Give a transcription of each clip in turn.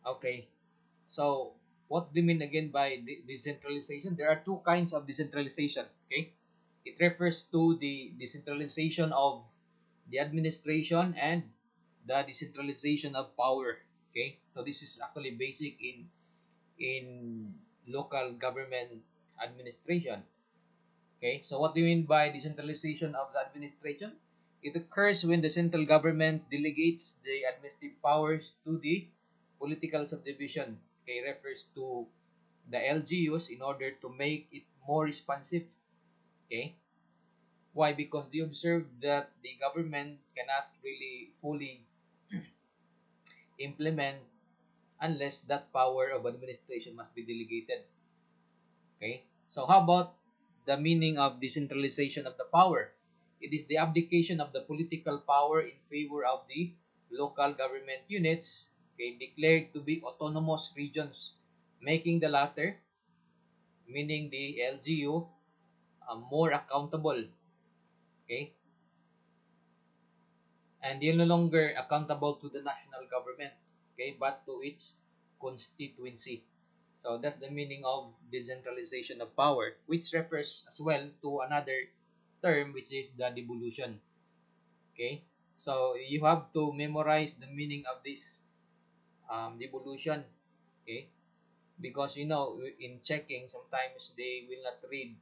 Okay. So, what do you mean again by decentralization? There are two kinds of decentralization. Okay. It refers to the decentralization of the administration and the decentralization of power. Okay. So this is actually basic in local government administration. Okay, so what do you mean by decentralization of the administration? It occurs when the central government delegates the administrative powers to the political subdivision. Okay, refers to the LGUs in order to make it more responsive. Okay, why? Because they observe that the government cannot really fully implement unless that power of administration must be delegated. Okay? So how about the meaning of decentralization of the power? It is the abdication of the political power in favor of the local government units, okay, declared to be autonomous regions, making the latter, meaning the LGU, more accountable, okay, and they're no longer accountable to the national government, okay, but to its constituency. So that's the meaning of decentralization of power, which refers as well to another term, which is the devolution. Okay, so you have to memorize the meaning of this devolution. Okay, because in checking sometimes they will not read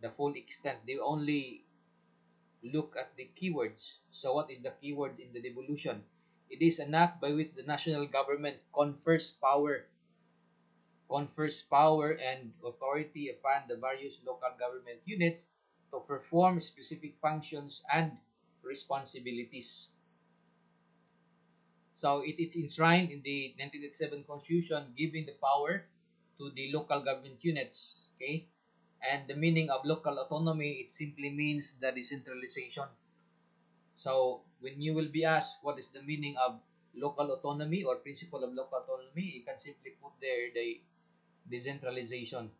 the full extent. They only look at the keywords. So what is the keyword in the devolution? It is an act by which the national government confers power and authority upon the various local government units to perform specific functions and responsibilities. So it is enshrined in the 1987 Constitution, giving the power to the local government units. Okay, and the meaning of local autonomy, it simply means the decentralization. So when you will be asked what is the meaning of local autonomy or principle of local autonomy, you can simply put there the decentralization.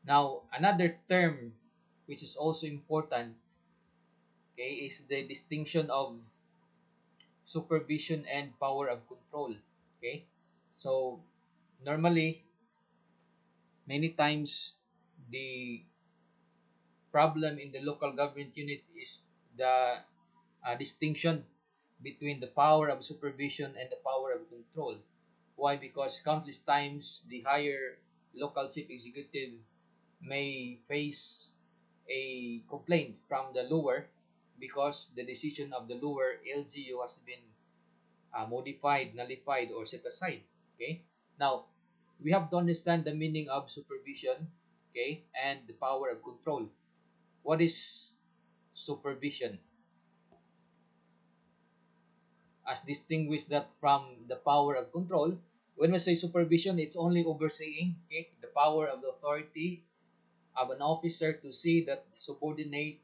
Now, another term which is also important, okay, is the distinction of supervision and power of control. Okay, so normally, many times, the problem in the local government unit is the distinction between the power of supervision and the power of control. Why? Because countless times the higher local chief executive may face a complaint from the lower because the decision of the lower LGU has been modified, nullified, or set aside. Okay. Now, we have to understand the meaning of supervision, okay, and the power of control. What is supervision? As distinguished that from the power of control, when we say supervision, it's only overseeing, okay, the power of the authority of an officer to see that subordinate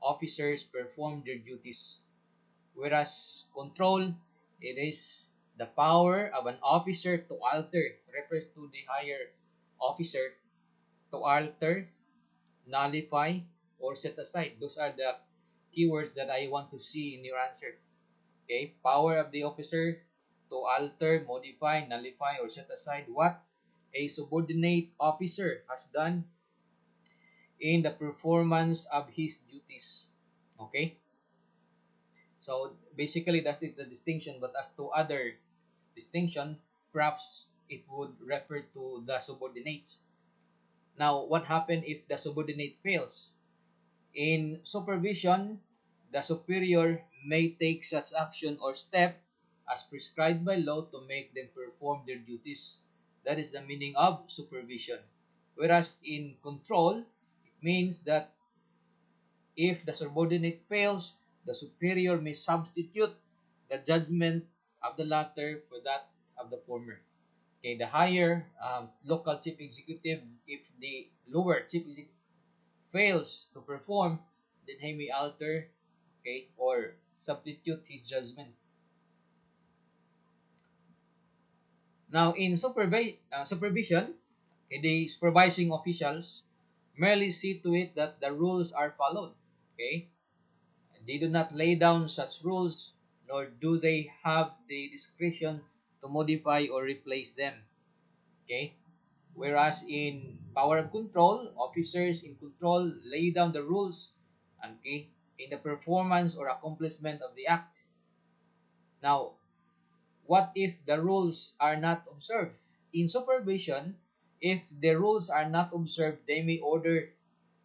officers perform their duties. Whereas control, it is the power of an officer to alter, refers to the higher officer, to alter, nullify, or set aside. Those are the keywords that I want to see in your answer. Okay, power of the officer to alter, modify, nullify, or set aside what a subordinate officer has done in the performance of his duties. Okay, so basically that's the distinction, but as to other distinction, perhaps it would refer to the subordinates. Now, what happens if the subordinate fails? In supervision, the superior may take such action or step as prescribed by law to make them perform their duties. That is the meaning of supervision. Whereas in control, it means that if the subordinate fails, the superior may substitute the judgment of the latter for that of the former. Okay, the higher local chief executive, if the lower chief executive fails to perform, then he may alter, okay, or substitute his judgment. Now, in supervision, okay, the supervising officials merely see to it that the rules are followed. Okay, they do not lay down such rules, nor do they have the discretion to modify or replace them. Okay? Whereas in power of control, officers in control lay down the rules, okay, in the performance or accomplishment of the act. Now, what if the rules are not observed? In supervision, if the rules are not observed, they may order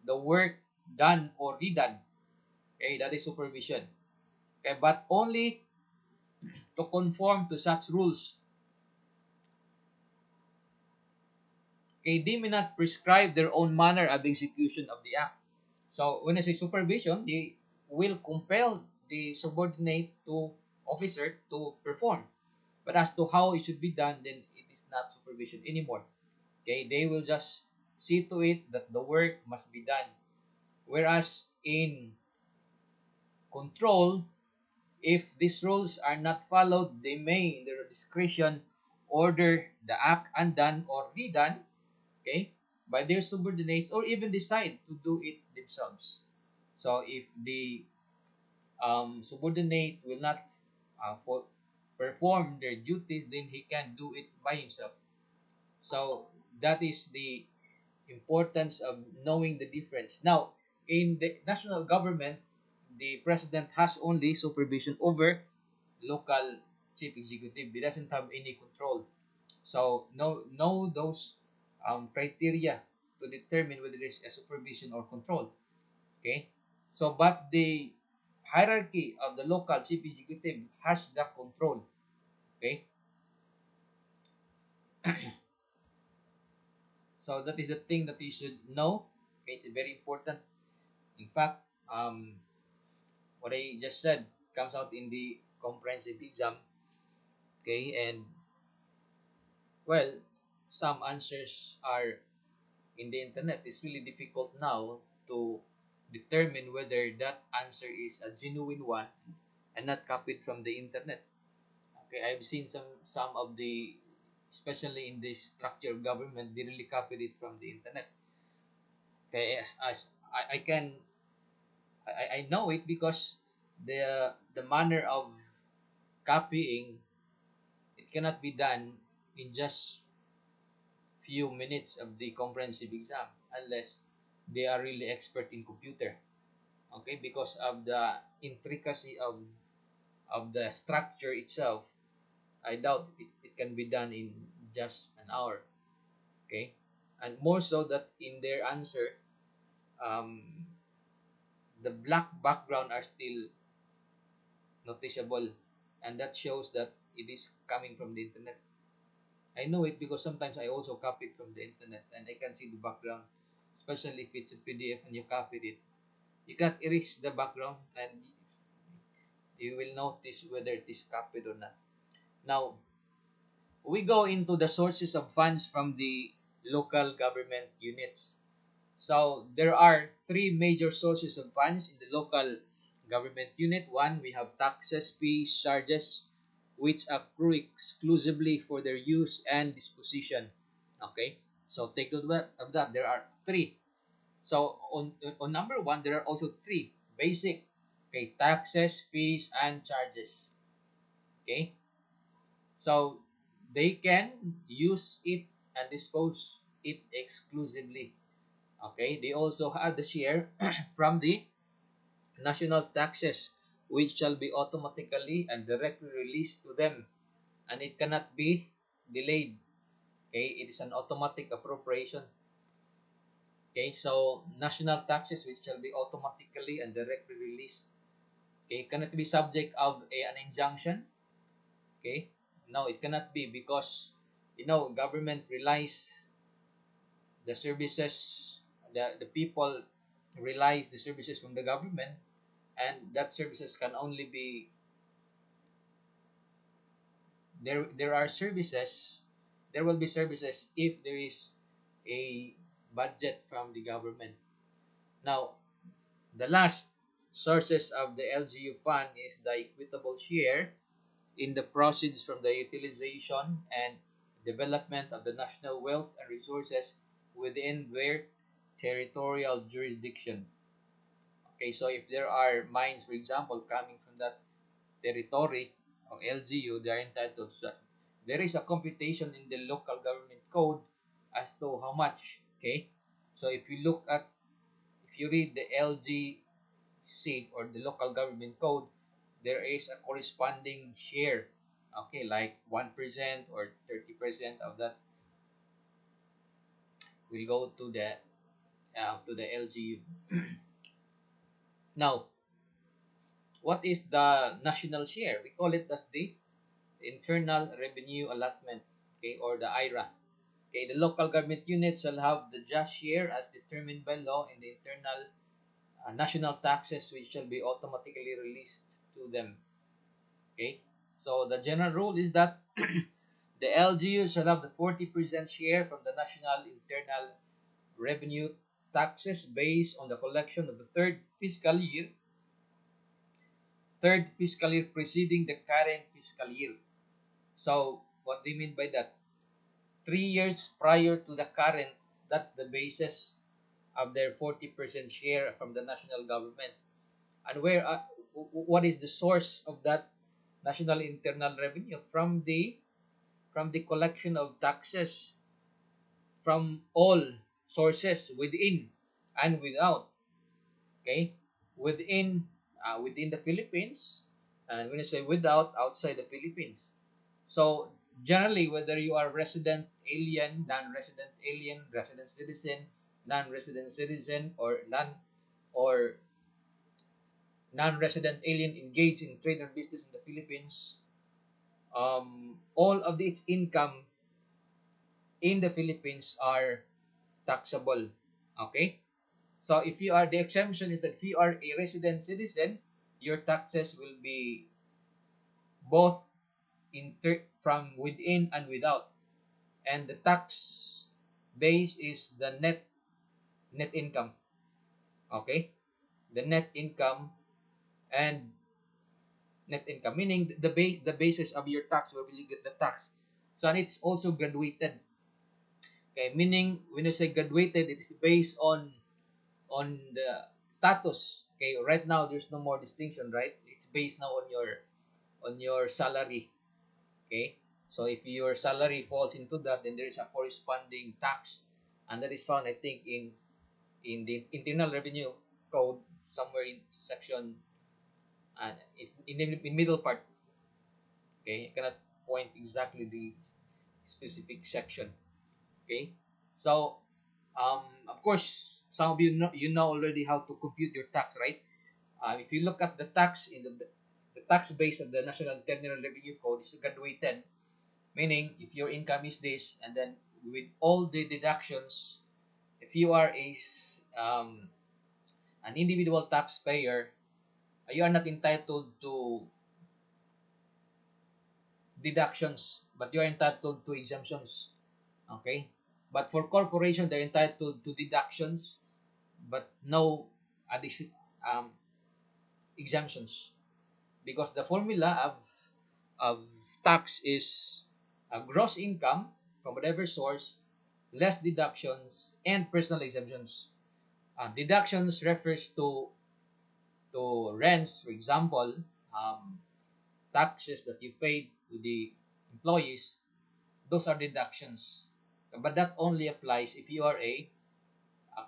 the work done or redone. Okay, that is supervision. Okay, but only to conform to such rules. Okay, they may not prescribe their own manner of execution of the act. So when I say supervision, they will compel the subordinate to officer to perform. But as to how it should be done, then it is not supervision anymore. Okay, they will just see to it that the work must be done. Whereas in control, if these rules are not followed, they may, in their discretion, order the act undone or redone, okay, by their subordinates, or even decide to do it themselves. So if the subordinate will not perform their duties, then he can do it by himself. So that is the importance of knowing the difference. Now, in the national government, the president has only supervision over local chief executive. He doesn't have any control. So know those criteria to determine whether there is a supervision or control. Okay. So but the hierarchy of the local chief executive has the control. Okay. So that is the thing that you should know. Okay, it's very important. In fact, what I just said comes out in the comprehensive exam. Okay, and well, some answers are in the internet. It's really difficult now to determine whether that answer is a genuine one and not copied from the internet. Okay, I've seen some of the, especially in the structure of government, they really copied it from the internet. Okay, as I can I know it because the manner of copying, it cannot be done in just few minutes of the comprehensive exam unless they are really expert in computer. Okay, because of the intricacy of the structure itself, I doubt it can be done in just an hour. Okay, and more so that in their answer, um, the black background are still noticeable, and that shows that it is coming from the internet. I know it because sometimes I also copy it from the internet and I can see the background, especially if it's a PDF and you copied it. You can't erase the background and you will notice whether it is copied or not. Now, we go into the sources of funds from the local government units. So there are three major sources of funds in the local government unit. One, we have taxes, fees, charges, which accrue exclusively for their use and disposition. Okay, so take note of that. There are three. So on number one, there are also three basic. Okay, taxes, fees, and charges. Okay, so they can use it and dispose it exclusively. Okay, they also have the share from the national taxes, which shall be automatically and directly released to them, and it cannot be delayed. Okay, it is an automatic appropriation. Okay, so national taxes which shall be automatically and directly released. Okay, cannot be subject of an injunction. Okay, no, it cannot be because government relies the services, the people relies the services from the government, and that services can only be there are services, there will be services if there is a budget from the government. Now, the last sources of the LGU fund is the equitable share in the proceeds from the utilization and development of the national wealth and resources within their territorial jurisdiction. Okay, so if there are mines, for example, coming from that territory or LGU, they are entitled to that. There is a computation in the local government code as to how much. Okay, so if you read the LGC or the local government code, there is a corresponding share. Okay, like 1% or 30% of that will go to the LGU. Now, what is the national share? We call it as the internal revenue allotment, okay, or the IRA. Okay, the local government units shall have the just share as determined by law in the internal national taxes, which shall be automatically released to them. Okay, so the general rule is that the LGU shall have the 40% share from the national internal revenue taxes based on the collection of the third fiscal year preceding the current fiscal year. So, what do you mean by that? 3 years prior to the current, that's the basis of their 40% share from the national government. And what is the source of that national internal revenue? From the collection of taxes from all sources within and without. Okay, within the Philippines, and when I say without, outside the Philippines. So generally, whether you are resident alien, non-resident alien, resident citizen, non-resident citizen, or non-resident alien engaged in trade or business in the Philippines, all of its income in the Philippines are taxable. Okay, so if you are the exemption is that if you are a resident citizen, your taxes will be both from within and without, and the tax base is the net income. Okay, the net income and net income, meaning the basis of your tax where will you get the tax. So and it's also graduated. Okay, meaning when you say graduated, it is based on the status. Okay, right now there's no more distinction, right? It's based now on your salary. Okay, so if your salary falls into that, then there is a corresponding tax, and that is found, I think, in the Internal Revenue Code somewhere in section, and it's in the middle part. Okay, I cannot point exactly the specific section. Okay, so of course, some of you know already how to compute your tax, right? If you look at the tax in the tax base of the National Internal Revenue Code is graduated, meaning if your income is this, and then with all the deductions, if you are an individual taxpayer, you are not entitled to deductions, but you are entitled to exemptions. Okay, but for corporation, they're entitled to deductions, but no addition um, exemptions, because the formula of tax is a gross income from whatever source less deductions and personal exemptions. Deductions refers to rents, for example, um, taxes that you paid to the employees. Those are deductions, but that only applies if you are a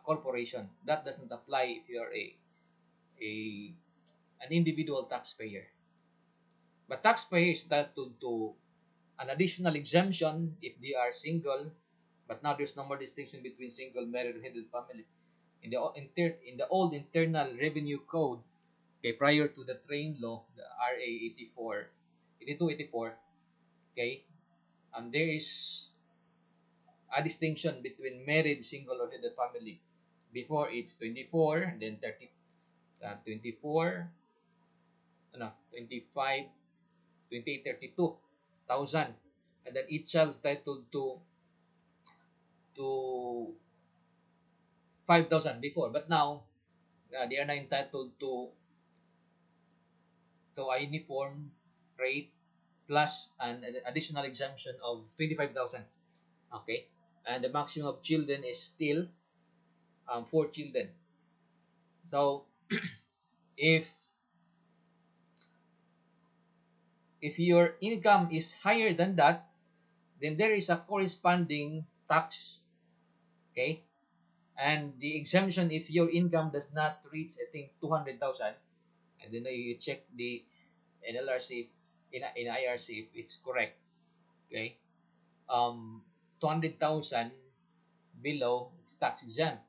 corporation. That does not apply if you are a an individual taxpayer. But taxpayer is entitled to an additional exemption if they are single, but now there's no more distinction between single, married, or headed family. In the old Internal Revenue Code, okay, prior to the train law, the RA 8284, okay, there is a distinction between married, single, or headed family. Before it's 24, then 30, 24, ano, 25, 28, 32,000, and then each child is entitled to 5,000 before, but now they are now entitled to a uniform rate plus an additional exemption of 25,000. Okay, and the maximum of children is still 4 children. So if If your income is higher than that, then there is a corresponding tax. Okay, and the exemption if your income does not reach, I think, 200,000, and then you check the NLRC in IRC if it's correct. Okay, 200,000 below, it's tax exempt.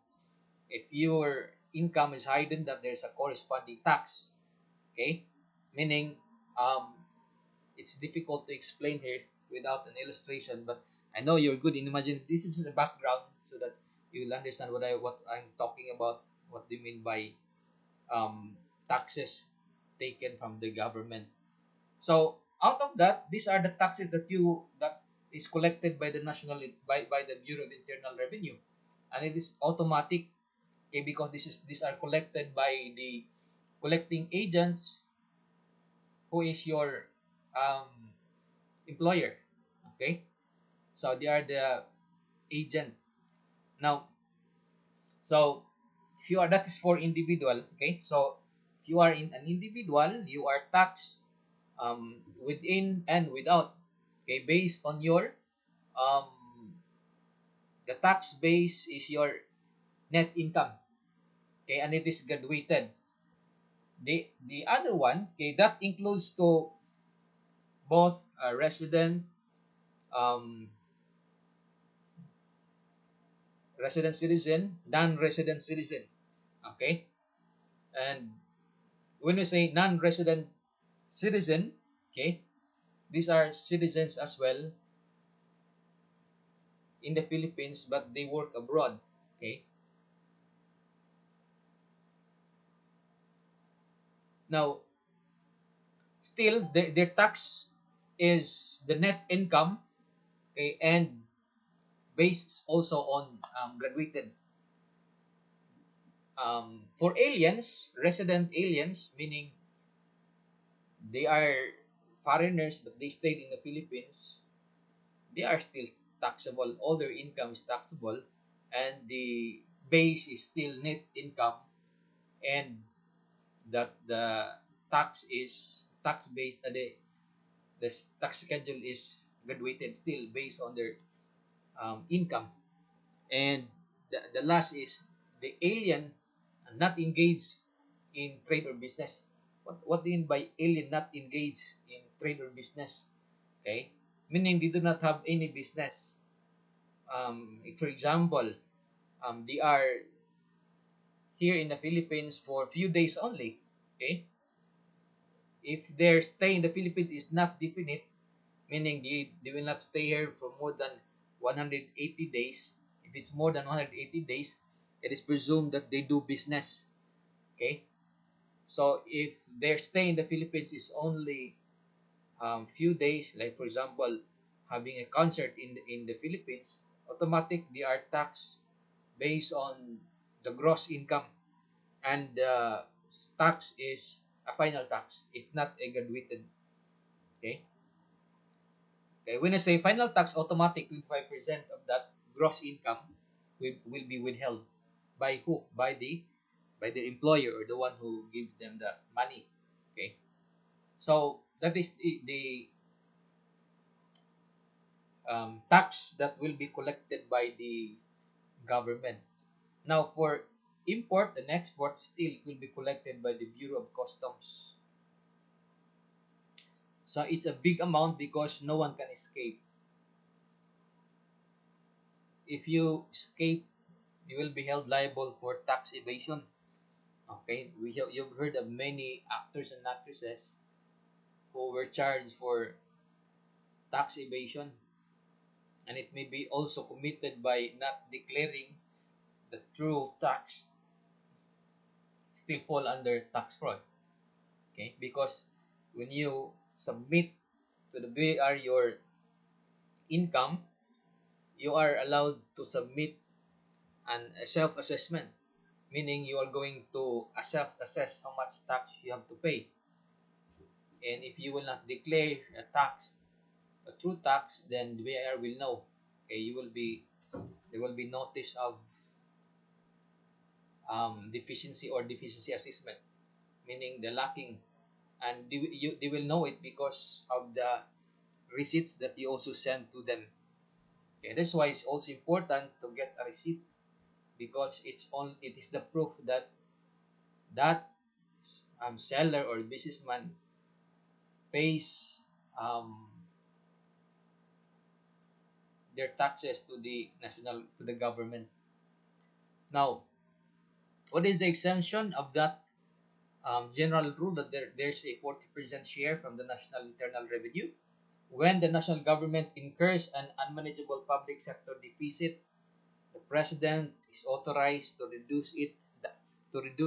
If your income is higher than that, there's a corresponding tax. Okay, meaning, um, it's difficult to explain here without an illustration, but I know you're good in imagining. This is the background so that you will understand what I'm talking about. What do you mean by taxes taken from the government? So out of that, these are the taxes that is collected by the by the Bureau of Internal Revenue, and it is automatic. Okay, because these are collected by the collecting agents, who is your um, employer. Okay, so they are the agent. Now, so if you are, that is for individual. Okay, so if you are in an individual, you are taxed within and without. Okay, based on your um, the tax base is your net income. Okay, and it is graduated. The other one, okay, that includes to both um, resident citizen, non-resident citizen. Okay, and when we say non-resident citizen, okay, these are citizens as well in the Philippines, but they work abroad. Okay, now still their tax is the net income. Okay, and based also on graduated. For aliens, resident aliens, meaning they are foreigners but they stayed in the Philippines, they are still taxable. All their income is taxable, and the base is still net income, and that the tax base. The tax schedule is graduated still based on their income. And the last is the alien not engaged in trade or business. What do you mean by alien not engaged in trade or business? Okay, meaning they do not have any business. If, for example, they are here in the Philippines for a few days only. Okay, if their stay in the Philippines is not definite, meaning they will not stay here for more than 180 days. If it's more than 180 days, it is presumed that they do business. Okay, so if their stay in the Philippines is only few days, like for example, having a concert in the Philippines, automatic they are taxed based on the gross income, and the tax is a final tax. It's not a graduated. Okay. Okay, when I say final tax, automatic 25% of that gross income will be withheld by who? By the employer or the one who gives them the money. Okay, so that is the tax that will be collected by the government. Now, for import and export, still will be collected by the Bureau of Customs. So it's a big amount because no one can escape. If you escape, you will be held liable for tax evasion. Okay, you've heard of many actors and actresses who were charged for tax evasion, and it may be also committed by not declaring the true tax, still fall under tax fraud. Okay, because when you submit to the BR your income, you are allowed to submit a self-assessment, meaning you are going to self-assess how much tax you have to pay. And if you will not declare a true tax, then the BIR will know. Okay, there will be notice of deficiency or deficiency assessment, meaning the lacking and they will know it because of the receipts that you also send to them. Okay, that's why it's also important to get a receipt, because it is the proof that that seller or businessman pays um, their taxes to the national, to the government. Now, what is the exemption of that general rule that there's a 40% share from the national internal revenue? When the national government incurs an unmanageable public sector deficit, the president is authorized to reduce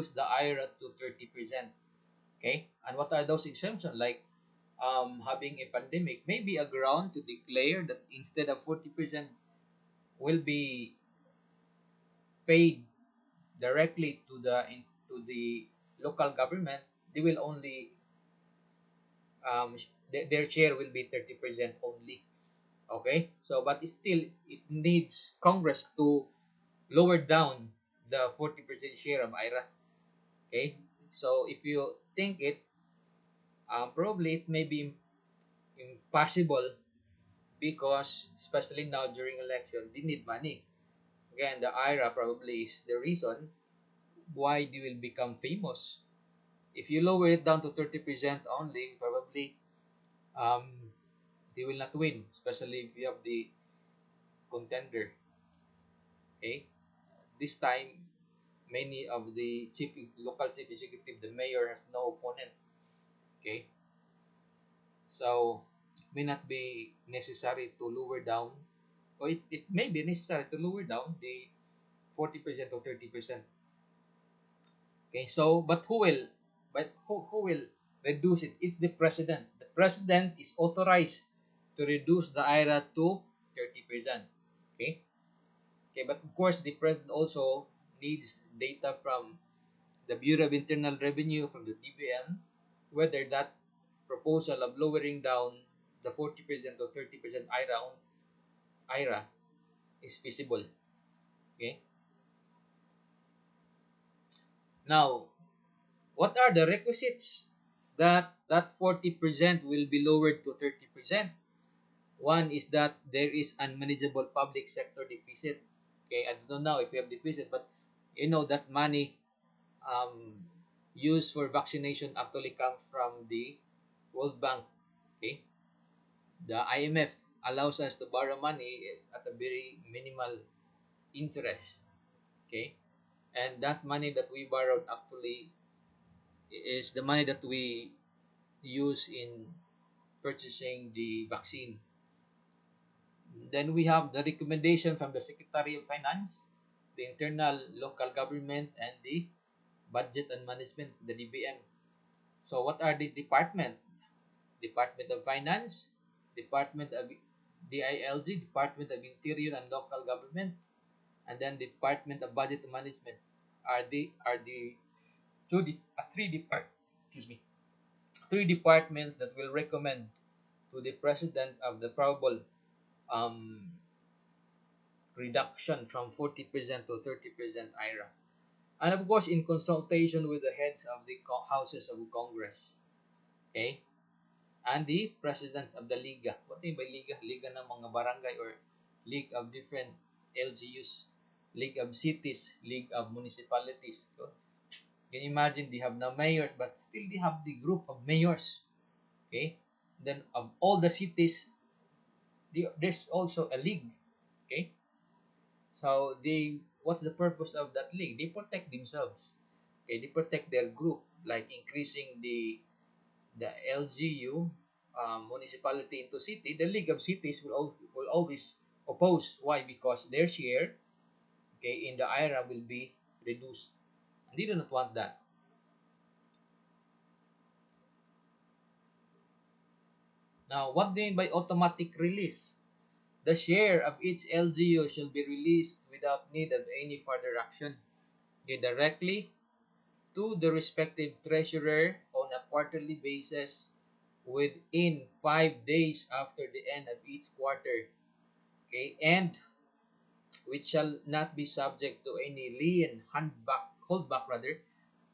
the IRA to 30%. Okay, and what are those exemptions? Like having a pandemic, maybe a ground to declare that instead of 40% will be paid directly to the local government, they will only their share will be 30% only. Okay, so but still it needs Congress to lower down the 40% share of IRA. Okay, so if you think it, probably it may be impossible, because especially now during election they need money. Again, the IRA probably is the reason why they will become famous. If you lower it down to 30% only, probably um, they will not win, especially if you have the contender. Okay, this time many of the local chief executive, the mayor has no opponent. Okay, so it may not be necessary to lower down, or it may be necessary to lower down the 40% or 30%. Okay, so who will reduce it? It's the president. The president is authorized to reduce the IRA to 30%. Okay, okay, but of course the president also needs data from the Bureau of Internal Revenue, from the DBM, whether that proposal of lowering down the 40% or 30% IRA is feasible. Okay, now what are the requisites that 40% will be lowered to 30%? One is that there is unmanageable public sector deficit. Okay, I don't know if you have deficit, but you know that money um, used for vaccination actually comes from the World Bank. Okay, the IMF allows us to borrow money at a very minimal interest. Okay, and that money that we borrowed actually is the money that we use in purchasing the vaccine. Then we have the recommendation from the Secretary of Finance, the internal local government, and the budget and management, the DBM. So what are these departments? Department of Finance, Department of DILG, Department of Interior and Local Government, and then Department of Budget and Management are the excuse me, three departments that will recommend to the president of the probable um, reduction from 40% to 30% IRA. And of course, in consultation with the heads of the houses of Congress, okay, and the presidents of the Liga. What do you mean by Liga? Liga ng mga barangay, or League of different LGUs, League of cities, League of municipalities. So, can you imagine they have no mayors, but still they have the group of mayors. Okay, then of all the cities, there's also a league. Okay, so what's the purpose of that league? They protect themselves. Okay, they protect their group, like increasing the LGU municipality into city. The League of Cities will always oppose. Why? Because their share, okay, in the IRA will be reduced. And they do not want that. Now, what do you mean by automatic release? The share of each LGU shall be released without need of any further action. Okay, directly to the respective treasurer on a quarterly basis within 5 days after the end of each quarter. Okay, and which shall not be subject to any lien holdback rather,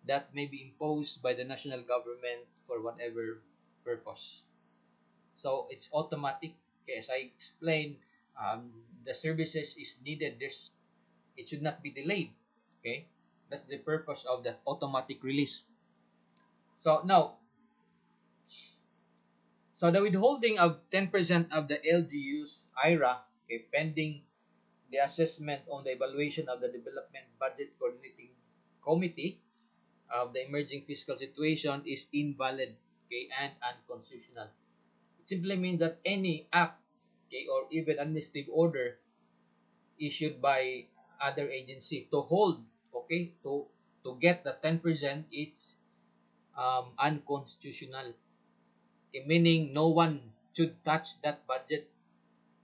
that may be imposed by the national government for whatever purpose. So it's automatic. Okay, as I explained, the services is needed. It should not be delayed. Okay, that's the purpose of the automatic release. So now, so the withholding of 10% of the LGU's IRA, okay, pending the assessment on the evaluation of the development budget coordinating committee of the emerging fiscal situation is invalid, okay, and unconstitutional. It simply means that any act, okay, or even administrative order issued by other agency to hold, okay, to get the 10% is unconstitutional. Okay, meaning no one should touch that budget.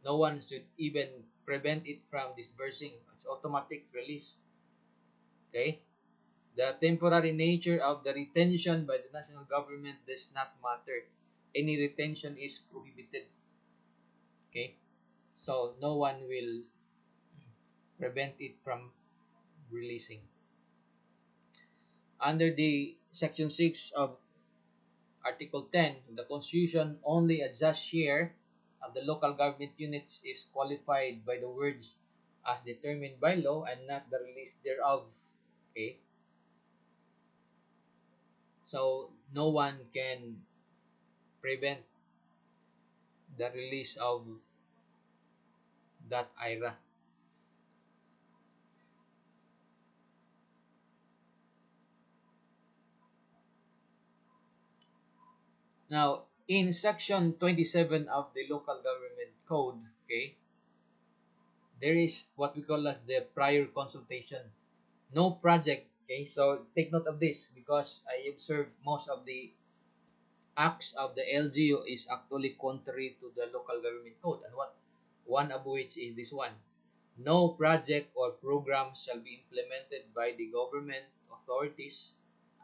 No one should even prevent it from disbursing. It's automatic release. Okay. The temporary nature of the retention by the national government does not matter. Any retention is prohibited. Okay. So no one will prevent it from releasing. Under the Section 6 of Article 10, the Constitution, only a just share of the local government units is qualified by the words as determined by law and not the release thereof. Okay? So no one can prevent the release of that IRA. Now, in Section 27 of the Local Government Code, okay, there is what we call as the prior consultation. No project, okay, so take note of this because I observe most of the acts of the LGU is actually contrary to the local government code. And what one of which is this one: no project or program shall be implemented by the government authorities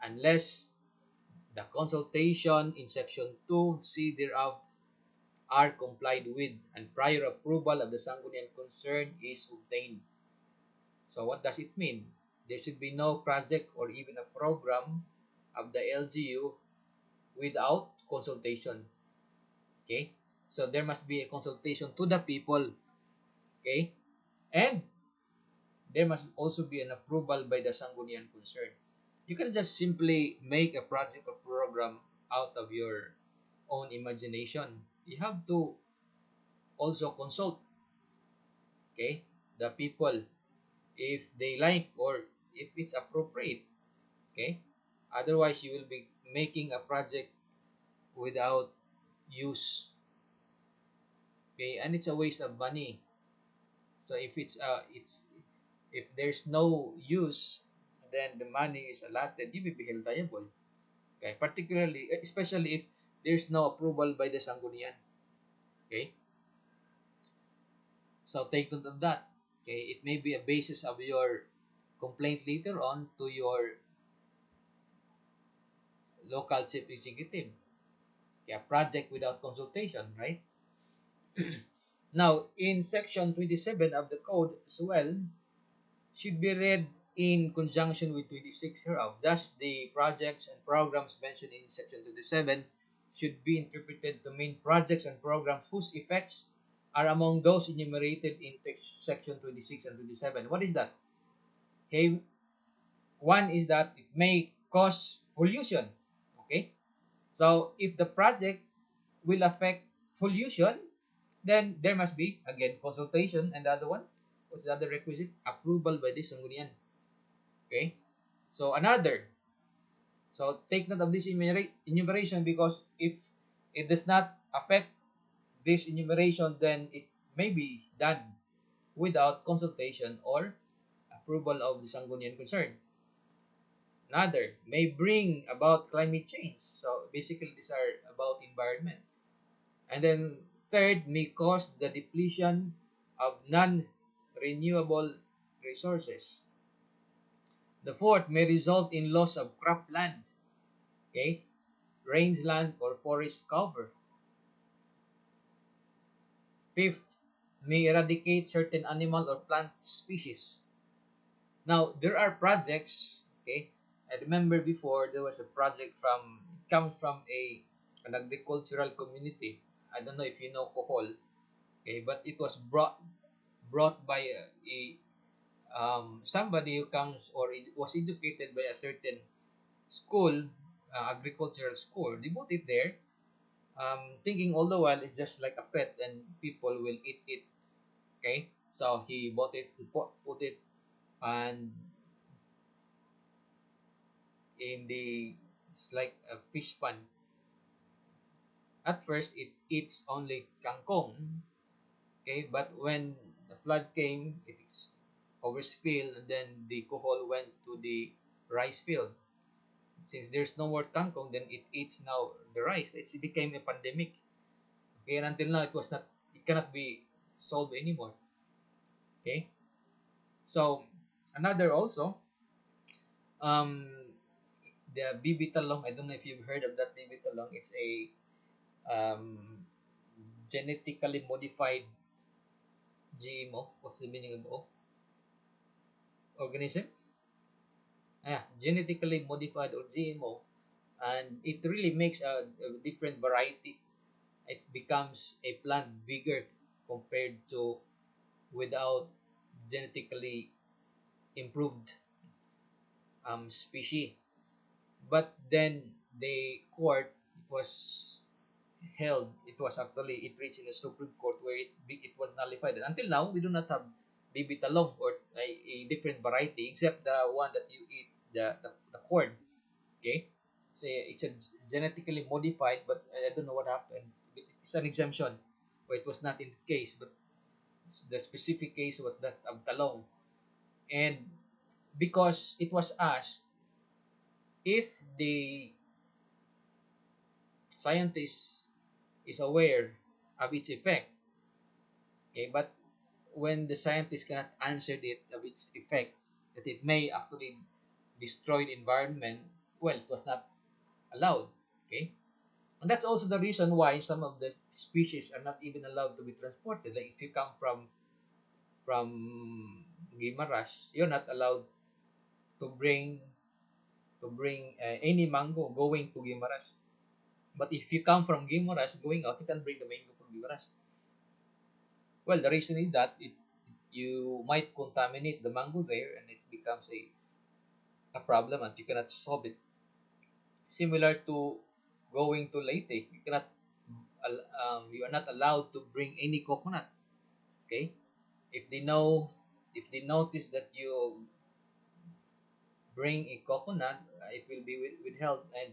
unless the consultation in section 2c thereof are complied with and prior approval of the sanggunian concerned is obtained. So what does it mean? There should be no project or even a program of the LGU without consultation. Okay? So there must be a consultation to the people. Okay? And there must also be an approval by the sanggunian concerned. You can just simply make a project or program out of your own imagination. You have to also consult, okay, the people if they like or if it's appropriate. Okay? Otherwise, you will be making a project without use. Okay? And it's a waste of money. So it's if there's no use, then the money is allotted, you will be held liable. Okay? Particularly, especially if there's no approval by the sanggunian. Okay? So take note of that. Okay? It may be a basis of your complaint later on to your local chief executive. Okay? A project without consultation, right? Now, in section 27 of the code as well, should be read in conjunction with 26 hereof. Thus, the projects and programs mentioned in section 27 should be interpreted to mean projects and programs whose effects are among those enumerated in section 26 and 27. What is that? Okay, one is that it may cause pollution. Okay, so if the project will affect pollution, then there must be again consultation, and the other one, what's the other requisite? Approval by the sanggunian. Okay, so another. So take note of this enumeration because if it does not affect this enumeration, then it may be done without consultation or approval of the sanggunian concerned. Another may bring about climate change. So basically, these are about environment. And then third, may cause the depletion of non-renewable resources. The fourth may result in loss of cropland, okay, rangeland or forest cover. Fifth, may eradicate certain animal or plant species. Now, there are projects, okay, I remember before there was a project from, it comes from an agricultural community. I don't know if you know Kohol, okay, but it was brought by somebody who comes or was educated by a certain school, agricultural school. They bought it there, thinking all the while it's just like a pet and people will eat it. Okay, so he bought it, he put it, and in the, it's like a fish pond. At first, it eats only kangkong. Okay, but when the flood came, it is overspilled, and then the kohol went to the rice field. Since there's no more kangkong, then it eats now the rice. It became a pandemic. Okay, and until now, it was not, it cannot be solved anymore. Okay, so another also, um, the BB talong. I don't know if you've heard of that BB talong. It's a genetically modified GMO. What's the meaning of O? Organism? Yeah, genetically modified or GMO, and it really makes a different variety. It becomes a plant bigger compared to without genetically improved species. But then the court, it was held, it was actually, it reached in the Supreme Court where it was nullified. Until now, we do not have baby talong or a different variety except the one that you eat, the corn. Okay, it's a genetically modified, but I don't know what happened. It's an exemption, where it was not in the case, but the specific case was that of talong. And because it was asked if the scientist is aware of its effect, okay, but when the scientist cannot answer it of its effect, that it may actually destroy the environment, well, it was not allowed. Okay, and that's also the reason why some of the species are not even allowed to be transported. Like if you come from Guimaras, you're not allowed to bring any mango going to Guimaras. But if you come from Guimaras going out, you can bring the mango from Guimaras. Well, the reason is that it you might contaminate the mango there, and it becomes a problem, and you cannot solve it. Similar to going to Leyte, you are not allowed to bring any coconut. Okay, if they know, if they notice that you bring a coconut, it will be withheld, and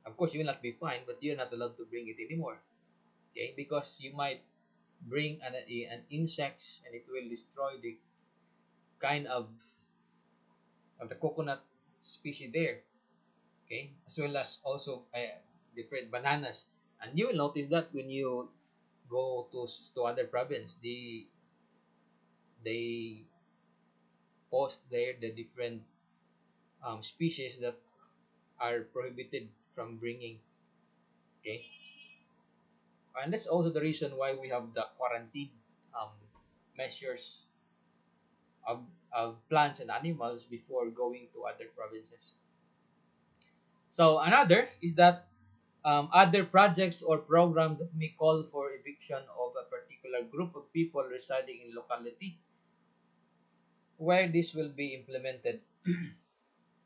of course you will not be fined, but you're not allowed to bring it anymore. Okay, because you might bring an insects, and it will destroy the kind of the coconut species there. Okay, as well as also different bananas. And you will notice that when you go to other province, they post there the different species that are prohibited from bringing. Okay, and that's also the reason why we have the quarantine um, measures of plants and animals before going to other provinces. So another is that other projects or programs that may call for eviction of a particular group of people residing in locality where this will be implemented.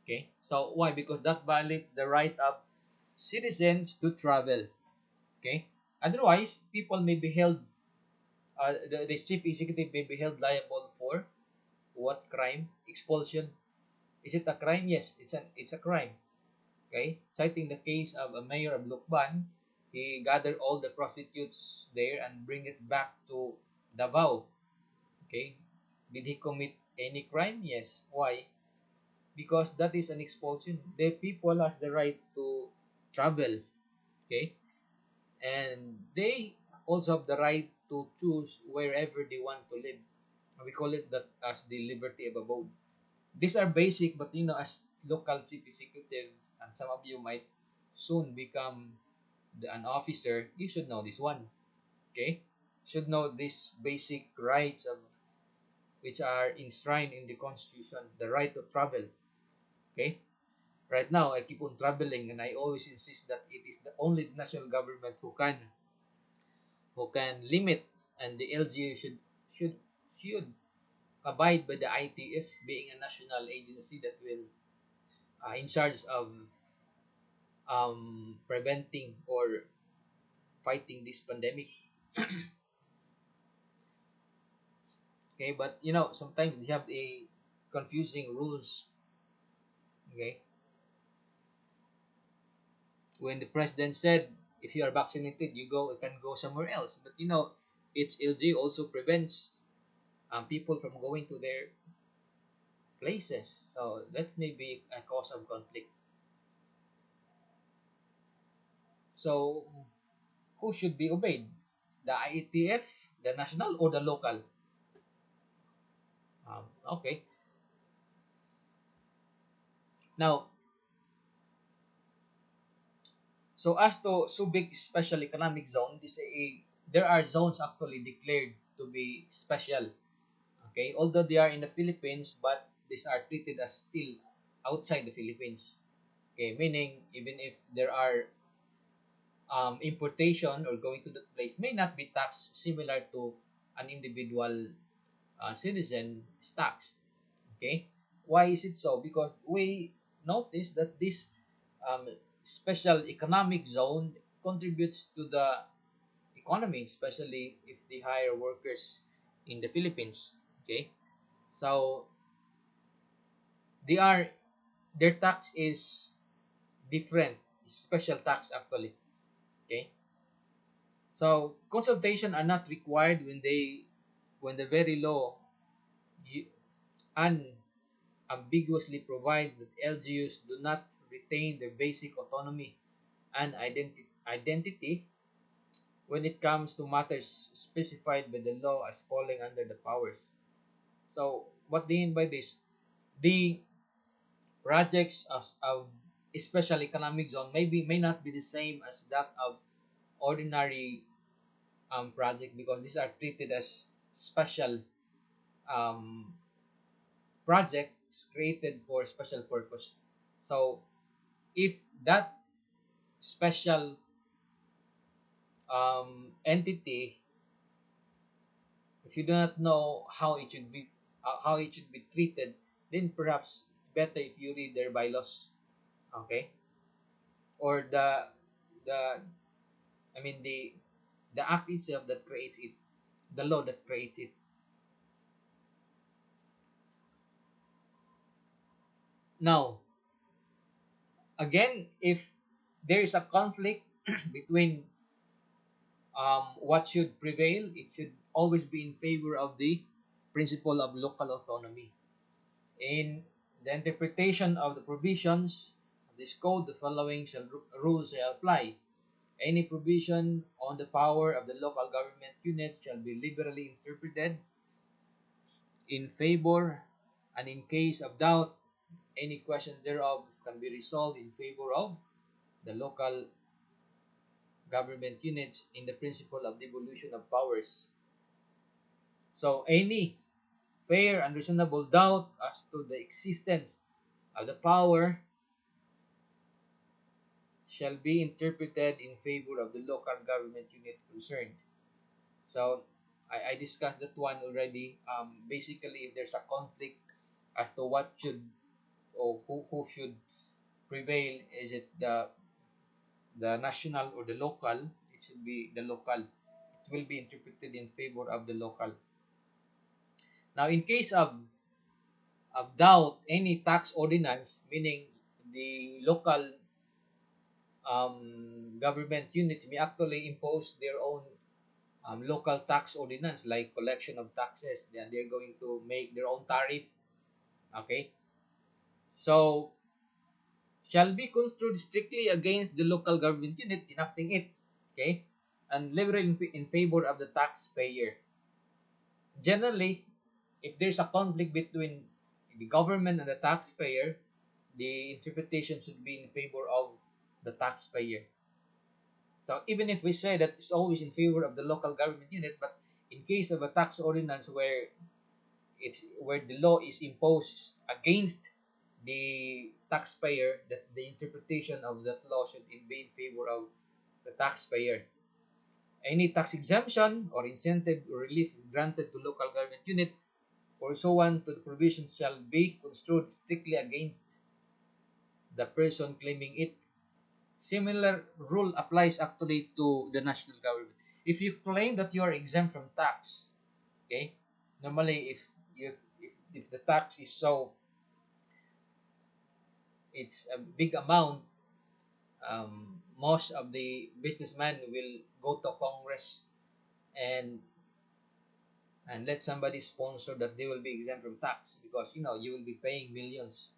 Okay, so why? Because that violates the right of citizens to travel. Okay, otherwise people may be held. The chief executive may be held liable for what crime? Expulsion. Is it a crime? Yes, it's a crime. Okay, citing the case of a mayor of Lukban, he gathered all the prostitutes there and bring it back to Davao. Okay, did he commit any crime? Yes. Why? Because that is an expulsion. The people has the right to travel. Okay, and they also have the right to choose wherever they want to live. We call it that as the liberty of abode. These are basic, but as local chief executive, and some of you might soon become an officer, you should know this one. Okay, should know these basic rights of which are enshrined in the constitution, the right to travel. Okay, right now I keep on traveling, and I always insist that it is the only national government who can limit, and the LGU should should abide by the ITF being a national agency that will in charge of preventing or fighting this pandemic. Okay, but sometimes they have a confusing rules. Okay, when the president said if you are vaccinated, you can go somewhere else, but its LG also prevents people from going to their places, so that may be a cause of conflict. So who should be obeyed, the IETF, the national, or the local? Okay, now, so as to Subic Special Economic Zone, there are zones actually declared to be special. Okay, although they are in the Philippines, but these are treated as still outside the Philippines. Okay, meaning even if there are importation or going to that place may not be taxed similar to an individual citizen tax. Okay, why is it so? Because we notice that this um, special economic zone contributes to the economy, especially if they hire workers in the Philippines. Okay, so they are their tax is different, special tax actually. Okay, so consultation are not required when the very law u- unambiguously provides that LGUs do not retain their basic autonomy and identity when it comes to matters specified by the law as falling under the powers. So what they mean by this, the projects of a special economic zone may not be the same as that of ordinary project, because these are treated as special um, projects created for special purpose. So if that special entity, if you do not know how it should be treated, then perhaps it's better if you read their bylaws. Okay, or the I mean the act itself that creates it, the law that creates it. Now, again, if there is a conflict between what should prevail, it should always be in favor of the principle of local autonomy. In the interpretation of the provisions of this code, the following rules shall apply. Any provision on the power of the local government unit shall be liberally interpreted in favor, and in case of doubt, any question thereof can be resolved in favor of the local government units in the principle of devolution of powers. So any fair and reasonable doubt as to the existence of the power shall be interpreted in favor of the local government unit concerned. So I discussed that one already. Basically, if there's a conflict as to what should or who should prevail, is it the national or the local? It should be the local. It will be interpreted in favor of the local. Now, in case of doubt, any tax ordinance, meaning the local government units may actually impose their own local tax ordinance, like collection of taxes. Then they're going to make their own tariff. Okay, so shall be construed strictly against the local government unit enacting it. Okay, and liberal in favor of the taxpayer. Generally, if there's a conflict between the government and the taxpayer, the interpretation should be in favor of the taxpayer. So even if we say that it's always in favor of the local government unit, but in case of a tax ordinance where the law is imposed against the taxpayer, that the interpretation of that law should be in favor of the taxpayer. Any tax exemption or incentive or relief is granted to local government unit pursuant to the provisions shall be construed strictly against the person claiming it. Similar rule applies actually to the national government. If you claim that you are exempt from tax, okay, normally if the tax is so, it's a big amount, most of the businessmen will go to Congress and let somebody sponsor that they will be exempt from tax, because you will be paying millions,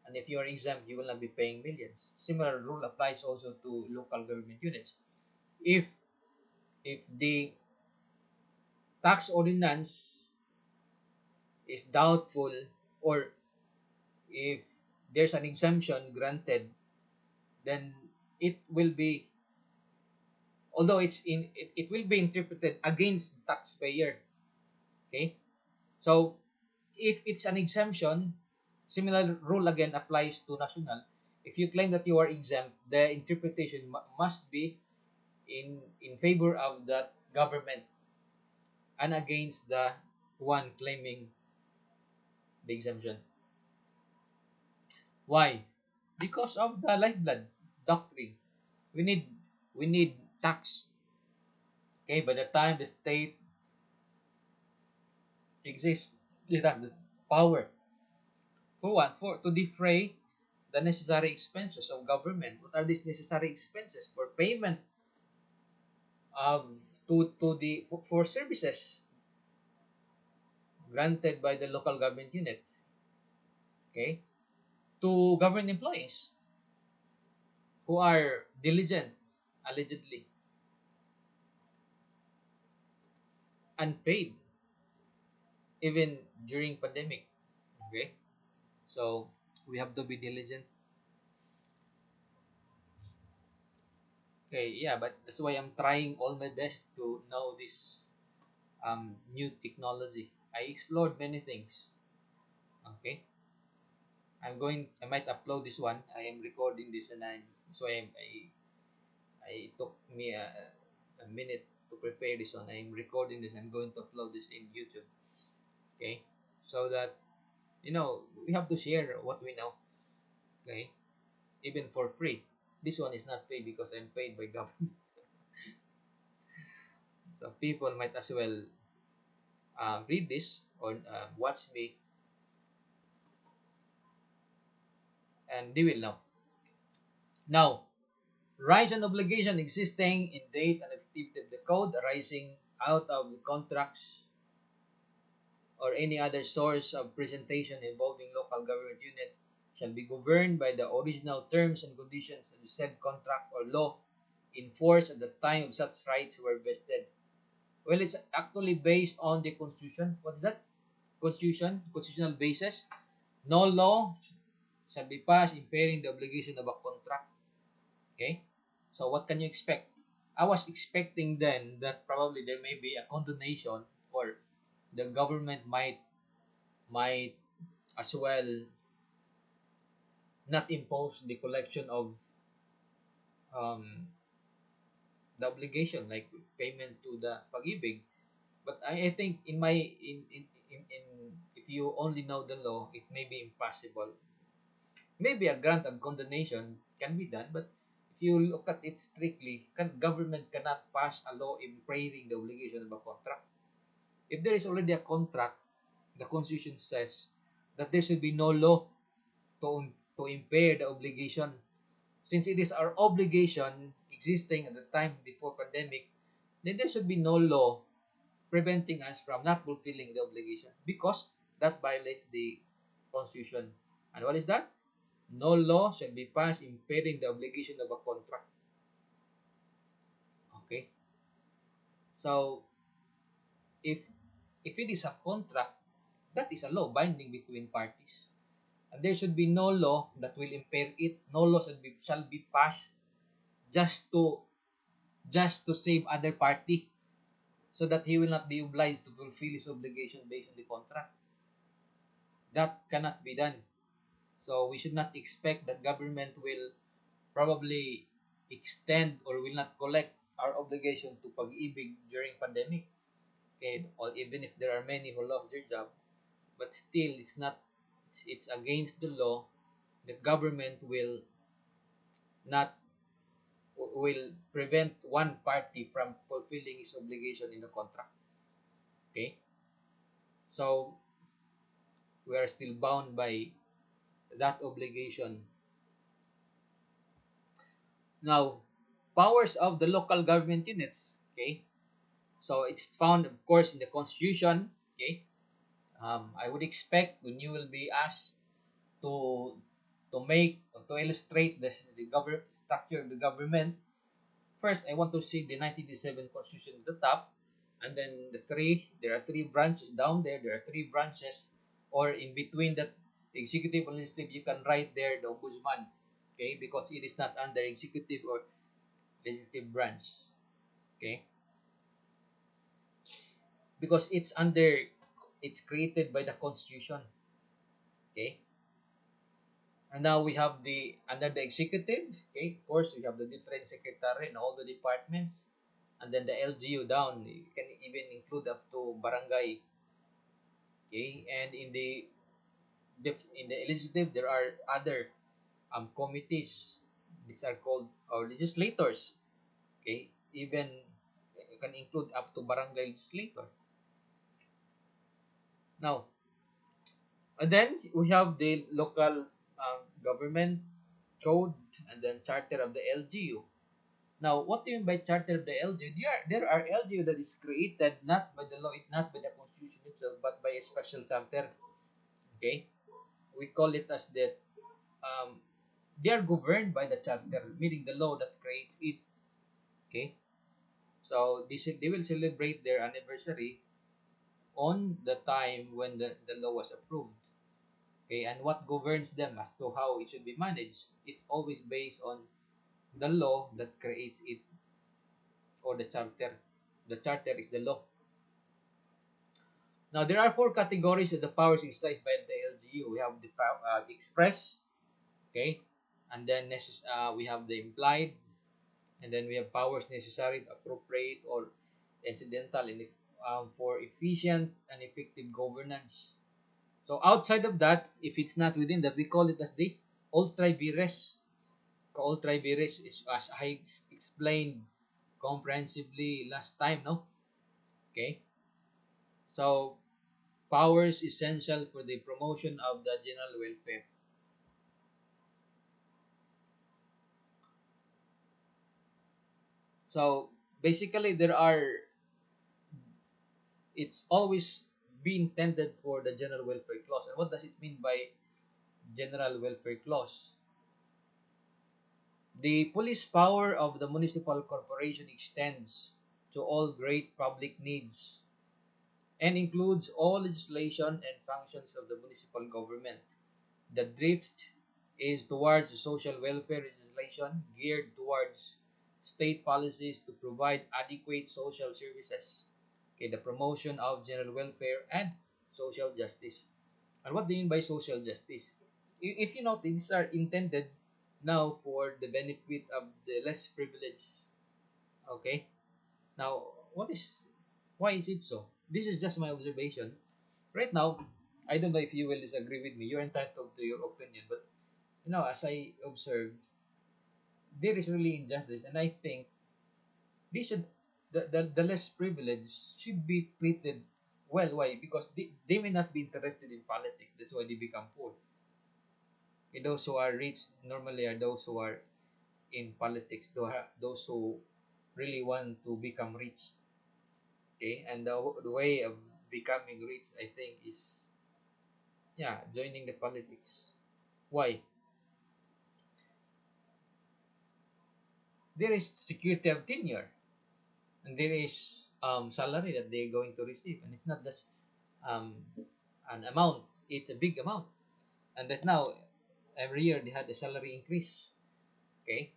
and if you are exempt you will not be paying millions. Similar rule applies also to local government units. If if the tax ordinance is doubtful, or if there's an exemption granted, then it will be, although it will be interpreted against the taxpayer. Okay, so if it's an exemption, similar rule again applies to national. If you claim that you are exempt, the interpretation must be in favor of that government and against the one claiming the exemption. Why? Because of the lifeblood doctrine. We need we need tax. Okay, by the time the state exists, it has the power for what? For to defray the necessary expenses of government. What are these necessary expenses? For payment of to the for services granted by the local government units. Okay, to government employees who are diligent, allegedly unpaid, even during pandemic. Okay, so we have to be diligent. Okay, yeah, but that's why I'm trying all my best to know this new technology. I explored many things. Okay, I might upload this one. I am recording this, and so I took me a minute to prepare this one. I'm recording this. I'm going to upload this in YouTube. Okay, so that we have to share what we know. Okay, even for free. This one is not paid because I'm paid by government. So people might as well read this or watch me, and they will know. Now, rise and obligation existing in date and effectivity of the code arising out of the contracts or any other source of presentation involving local government units shall be governed by the original terms and conditions of the said contract or law in force at the time of such rights were vested. Well, it's actually based on the Constitution. What is that? Constitution, constitutional basis. No law shall be passed impairing the obligation of a contract. Okay? So what can you expect? I was expecting then that probably there may be a condonation, or the government might as well not impose the collection of um, the obligation, like payment to the pag-ibig. But I think in if you only know the law, it may be impossible. Maybe a grant of condonation can be done, but if you look at it strictly, government cannot pass a law impairing the obligation of a contract. If there is already a contract, the Constitution says that there should be no law to impair the obligation. Since it is our obligation existing at the time before pandemic, then there should be no law preventing us from not fulfilling the obligation, because that violates the Constitution. And what is that? No law shall be passed impairing the obligation of a contract. Okay? So, if it is a contract, that is a law binding between parties. And there should be no law that will impair it. No law shall be passed just to save other party, so that he will not be obliged to fulfill his obligation based on the contract. That cannot be done. So we should not expect that government will probably extend or will not collect our obligation to pag-ibig during pandemic. Okay, or even if there are many who lost their job, but still it's against the law. The government not will prevent one party from fulfilling his obligation in the contract. Okay, so we are still bound by that obligation. Now, powers of the local government units. Okay, so it's found, of course, in the Constitution. Okay, I would expect when you will be asked to to illustrate the government structure of the government. First, I want to see the 1987 Constitution at the top, and then there are three branches down there. There are three branches, or in between that executive and legislative, you can write there the ombudsman, okay, because it is not under executive or legislative branch, okay, because it's created by the Constitution, okay. And now we have the under the executive, okay. Of course, we have the different secretary in all the departments, and then the LGU down. You can even include up to barangay, okay. And in the legislative, there are other committees. These are called or legislators, okay. Even you can include up to barangay legislator. Now, and then we have the local government code and then charter of the LGU. Now, what do you mean by charter of the LGU? There are LGU that is created not by the law, not by the constitution itself, but by a special charter. Okay, we call it as that um, they are governed by the charter, meaning the law that creates it. Okay, so they will celebrate their anniversary on the time when the law was approved. Okay, and what governs them as to how it should be managed, it's always based on the law that creates it or the charter. The charter is the law. Now, there are four categories of the powers exercised by the LGU. We have the express, okay, and then we have the implied, and then we have powers necessary, appropriate, or incidental, and for efficient and effective governance. So, outside of that, if it's not within that, we call it as the ultra vires. Ultra vires is as I explained comprehensively last time, no? Okay, so powers essential for the promotion of the general welfare. So basically, it's always been intended for the general welfare clause. And what does it mean by general welfare clause? The police power of the municipal corporation extends to all great public needs and includes all legislation and functions of the municipal government. The drift is towards the social welfare legislation geared towards state policies to provide adequate social services, okay, the promotion of general welfare and social justice. And what do you mean by social justice? If you note, these are intended now for the benefit of the less privileged. Okay. Now, why is it so? This is just my observation. Right now, I don't know if you will disagree with me. You're entitled to your opinion, but as I observed, there is really injustice, and I think they should the less privileged should be treated well. Why? Because they may not be interested in politics. That's why they become poor. Okay, those who are rich normally are those who are in politics. Those who really want to become rich. Okay, and the way of becoming rich, I think, is joining the politics. Why? There is security of tenure, and there is salary that they're going to receive, and it's not just um, an amount; it's a big amount. And that now, every year they had a salary increase. Okay,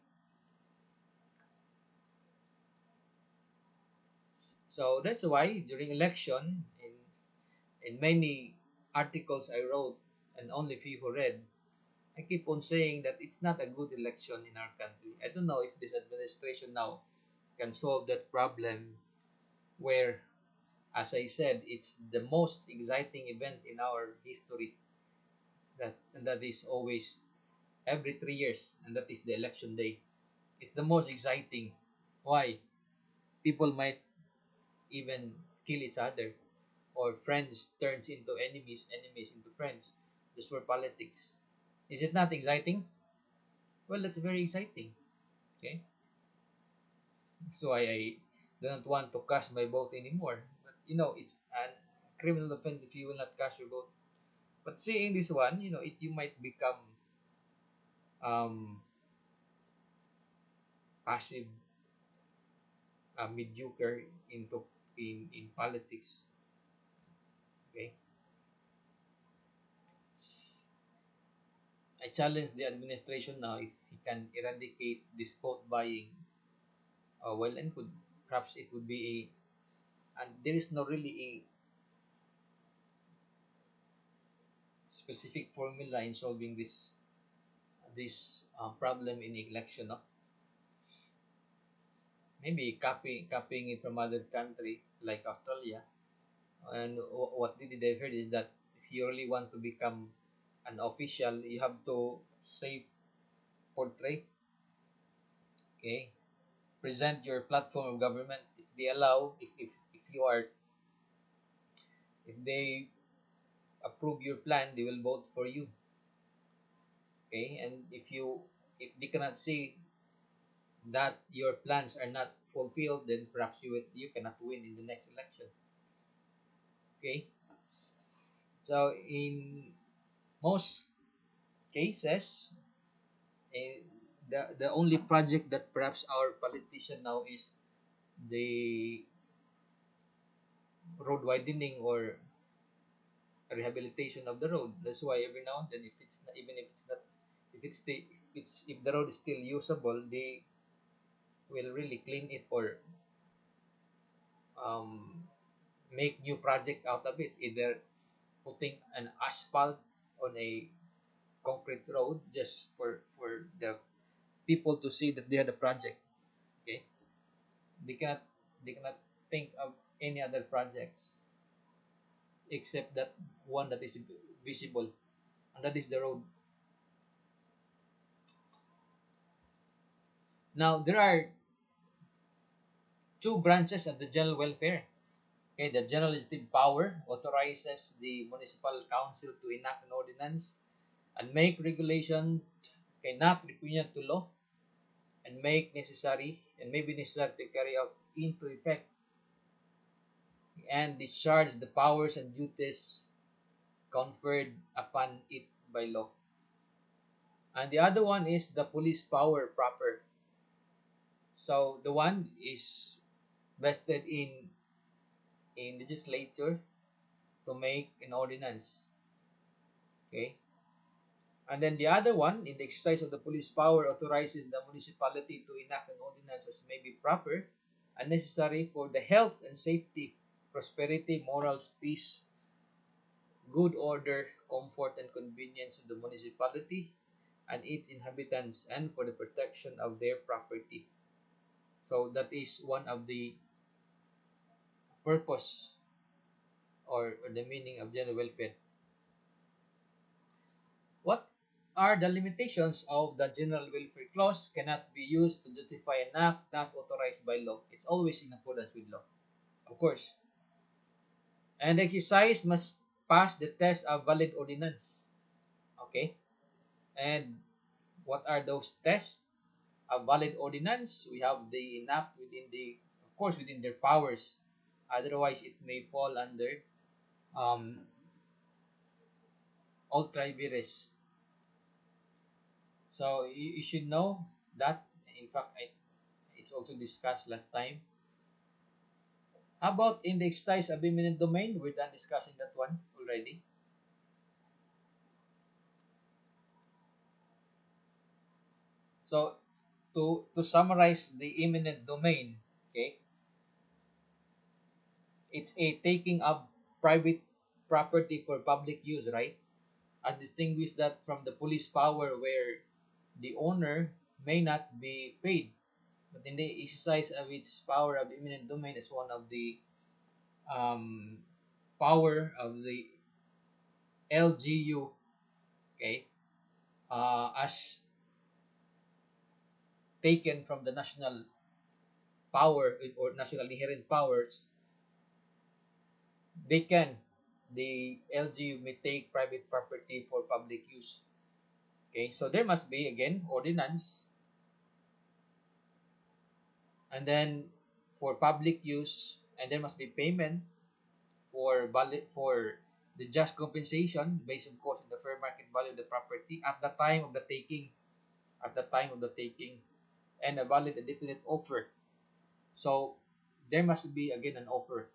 so that's why during election, in many articles I wrote, and only few who read, I keep on saying that it's not a good election in our country. I don't know if this administration now can solve that problem where, as I said, it's the most exciting event in our history, that is always every 3 years, and that is the election day. It's the most exciting. Why? People might even kill each other, or friends turns into enemies, enemies into friends, just for politics. Is it not exciting? Well, that's very exciting. Okay, so I don't want to cast my vote anymore. But it's an criminal offense if you will not cast your vote. But seeing this one, you might become um, passive, mediocre into in politics. Okay, I challenge the administration now if he can eradicate this vote buying. Well and good. Perhaps it would be and there is no really a specific formula in solving this problem in election. No? Maybe copying it from other country like Australia. And what they heard is that if you really want to become an official, you have to safe portray. Okay, present your platform of government. If they allow, if you are, if they approve your plan, they will vote for you. Okay, and if they cannot see that your plans are not fulfilled, then perhaps you cannot win in the next election. Okay, so in most cases, eh, the only project that perhaps our politician now is the road widening or rehabilitation of the road. That's why every now and then, if it's not, even if it's not, if the road is still usable, they will really clean it or um, make new project out of it, either putting an asphalt on a concrete road just for the people to see that they had a project. Okay, they cannot they cannot think of any other projects except that one that is visible, and that is the road. Now there are two branches of the general welfare. Okay, the general legislative power authorizes the municipal council to enact an ordinance and make regulation, cannot repugnant to law, and may be necessary to carry out into effect and discharge the powers and duties conferred upon it by law. And the other one is the police power proper. So the one is vested in legislature to make an ordinance. Okay. And then the other one, in the exercise of the police power, authorizes the municipality to enact an ordinance as may be proper and necessary for the health and safety, prosperity, morals, peace, good order, comfort, and convenience of the municipality and its inhabitants, and for the protection of their property. So that is one of the purpose or the meaning of general welfare. What are the limitations of the general welfare clause? Cannot be used to justify an act not authorized by law. It's always in accordance with law, of course. And exercise must pass the test of valid ordinance. Okay. And what are those tests of valid ordinance? We have the enact within the, of course, within their powers. Otherwise, it may fall under um, ultra vires. So you should know that. In fact, it's also discussed last time. How about in the exercise of eminent domain? We're done discussing that one already. So to summarize the eminent domain, okay, it's a taking of private property for public use, right? as distinguished that from the police power where the owner may not be paid, but in the exercise of its power of eminent domain is one of the um, power of the LGU, okay, as taken from the national power or national inherent powers, they can, the LGU may take private property for public use. Okay, so there must be again ordinance, and then for public use, and there must be payment for for the just compensation based of course on the fair market value of the property at the time of the taking, at the time of the taking, and a valid and definite offer. So there must be again an offer.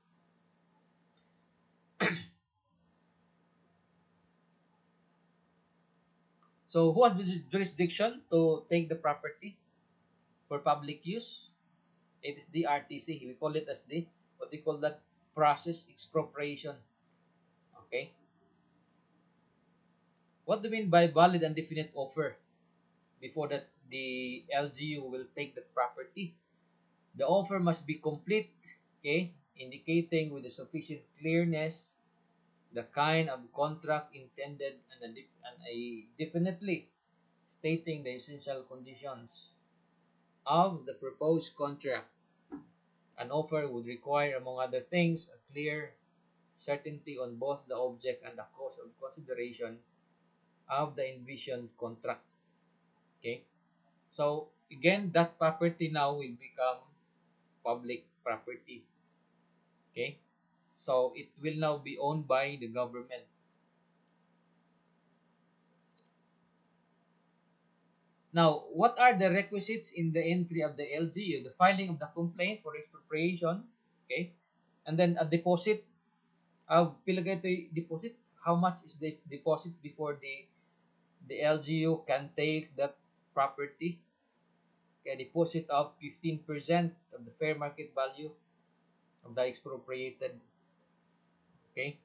So who has the jurisdiction to take the property for public use? It is the RTC. We call it as the, what they call that, process expropriation. Okay. What do you mean by valid and definite offer? Before that, the LGU will take the property. The offer must be complete, okay, indicating with a sufficient clearness the kind of contract intended and a definitely stating the essential conditions of the proposed contract. An offer would require, among other things, a clear certainty on both the object and the cost of consideration of the envisioned contract. Okay? So, again, that property now will become public property. Okay? So, it will now be owned by the government. Now, what are the requisites in the entry of the LGU? The filing of the complaint for expropriation, okay? And then a deposit of pilagay deposit. How much is the deposit before the LGU can take that property? Okay, a deposit of 15% of the fair market value of the expropriated. Okay?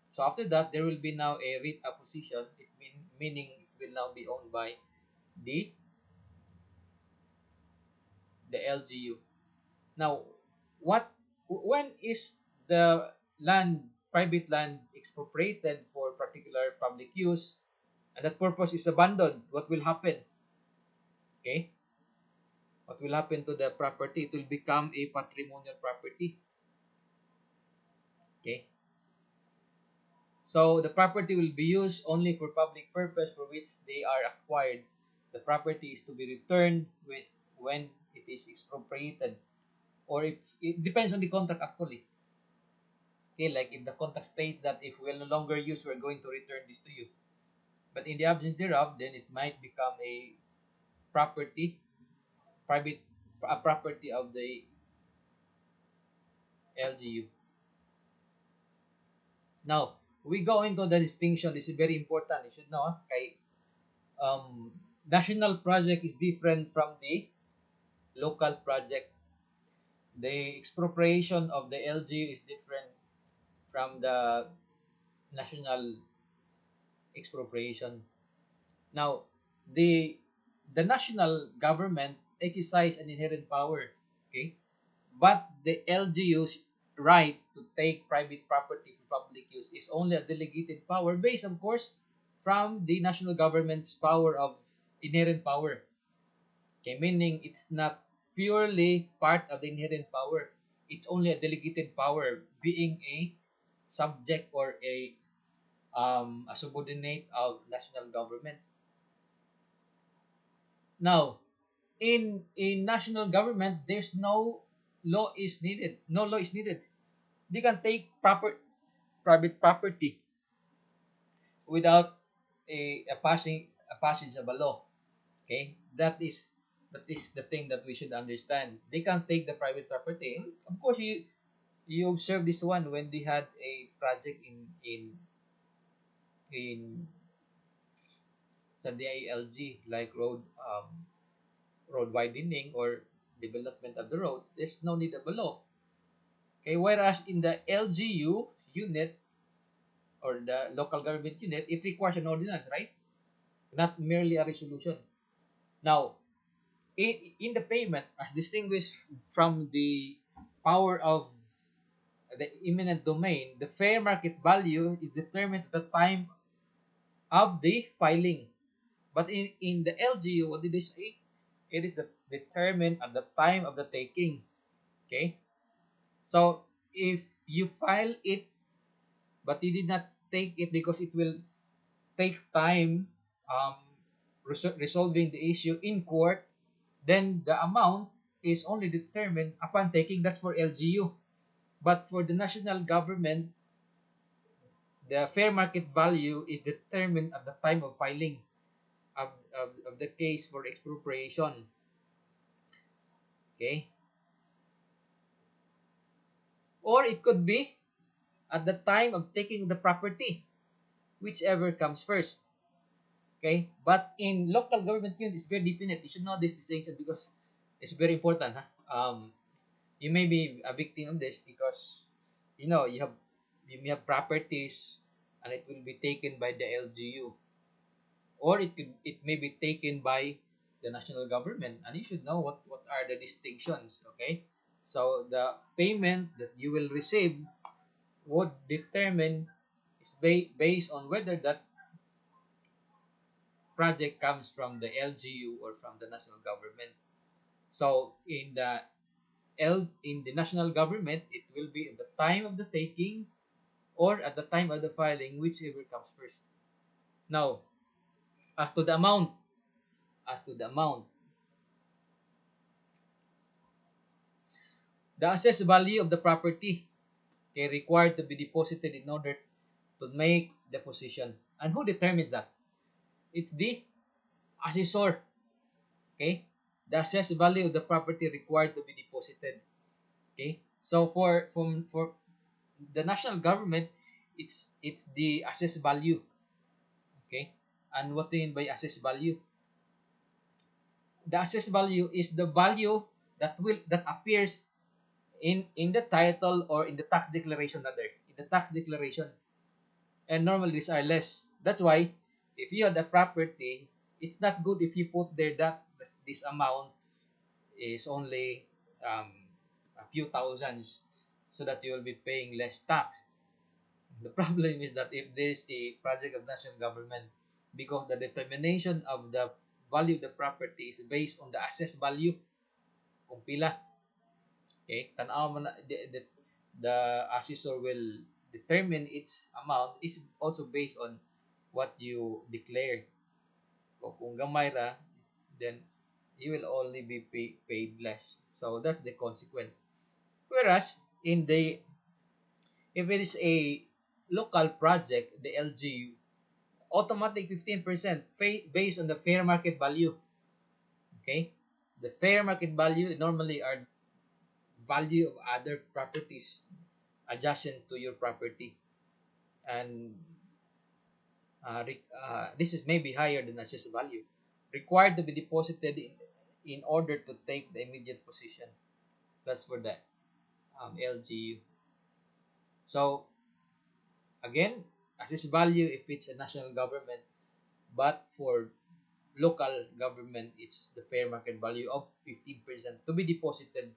So after that, there will be now a writ acquisition, meaning it will now be owned by the the LGU. Now, what when is the private land expropriated for particular public use and that purpose is abandoned? What will happen? Okay, what will happen to the property? It will become a patrimonial property. Okay, so the property will be used only for public purpose for which they are acquired. The property is to be returned when it is expropriated, or if it depends on the contract actually. Okay, like if the contract states that if we will no longer use, we're going to return this to you. But in the absence thereof, then it might become a property, private, a property of the LGU. Now, we go into the distinction. This is very important. You should know. Okay, national project is different from the local project. The expropriation of the LGU is different from the national expropriation. Now, the the national government exercise an inherent power, okay? But the LGU's right to take private property for public use is only a delegated power based, of course, from the national government's power of inherent power. Okay, meaning it's not purely part of the inherent power. It's only a delegated power, being a subject or a subordinate of national government. Now, in national government, there's no law is needed. No law is needed. They can take private property without a passage of a law. Okay, that is the thing that we should understand. They can take the private property. Of course, you observe this one when they had a project in sa DILG like road widening or development of the road. There's no need of a law. Okay, whereas in the LGU unit, or the local government unit, it requires an ordinance, right? Not merely a resolution. Now, in the payment, as distinguished from the power of the eminent domain, the fair market value is determined at the time of the filing. But in the LGU, what did they say? It is determined at the time of the taking. Okay? So, if you file it, but you did not take it because it will take time um, resolving the issue in court, then the amount is only determined upon taking. That's for LGU. But for the national government, the fair market value is determined at the time of filing of the case for expropriation. Okay? Or it could be at the time of taking the property, whichever comes first. Okay? But in local government unit, it's very definite. You should know this distinction because it's very important. Huh? You may be a victim of this because you may have properties and it will be taken by the LGU, or it may be taken by the national government, and you should know what are the distinctions. Okay, so the payment that you will receive would determine is based on whether that project comes from the LGU or from the national government. So in the national government, it will be at the time of the taking or at the time of the filing, whichever comes first. Now, as to the amount, as to the amount, the assessed value of the property, okay, required to be deposited in order to make the position. And who determines that? It's the assessor. Okay, the assessed value of the property required to be deposited. Okay, so for the national government, it's the assessed value. Okay, and what do you mean by assessed value? The assessed value is the value that appears in the title or in the tax declaration, rather in the tax declaration, and normally these are less. That's why if you had a property, it's not good if you put there that this amount is only um, a few thousands, so that you will be paying less tax. The problem is that if there is a project of national government, because the determination of the value of the property is based on the assessed value, kung pila. Okay, tanaw mo na, the assessor will determine its amount is also based on what you declare. So, kung gamay ra, then you will only be paid less. So that's the consequence. Whereas in the if it is a local project, the LGU, automatic 15% based on the fair market value. Okay, the fair market value normally are value of other properties adjacent to your property, and this is maybe higher than assessed value, required to be deposited in order to take the immediate position. That's for the LGU. So again, assessed value if it's a national government, but for local government, it's the fair market value of 15% to be deposited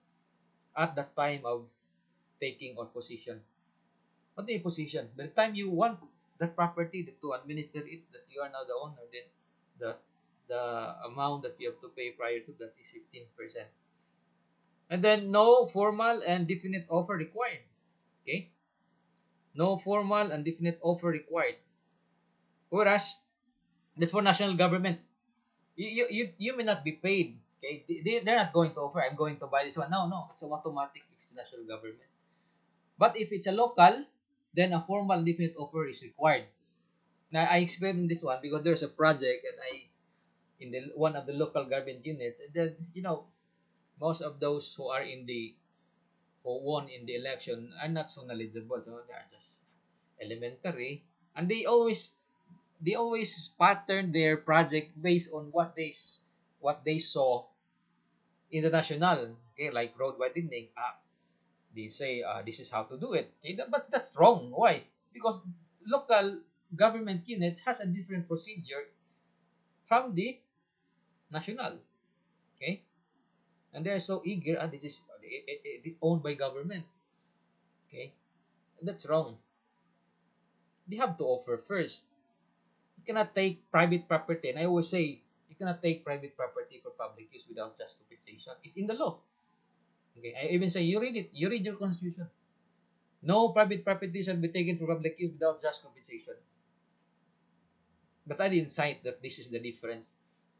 at the time of taking or position. What do you position? By the time you want that property to administer it, that you are now the owner, then the the amount that you have to pay prior to that is 15%. And then no formal and definite offer required. Okay? No formal and definite offer required. Whereas that's for national government. You may not be paid. Okay? They're not going to offer, I'm going to buy this one. No, no. It's automatic if it's national government. But if it's a local, then a formal and definite offer is required. Now, I explained this one because there's a project and in the one of the local government units, and then most of those who are in the who won in the election are not so knowledgeable, so they are just elementary, and they always pattern their project based on what they saw in the national. Okay, like road widening. They say this is how to do it. Okay, but that's wrong. Why? Because local government units has a different procedure from the national. Okay, and they're so eager, this is owned by government. Okay, that's wrong. They have to offer first. You cannot take private property, and I always say you cannot take private property for public use without just compensation. It's in the law. Okay, I even say you read it. You read your constitution. No private property shall be taken for public use without just compensation. But I didn't cite that this is the difference.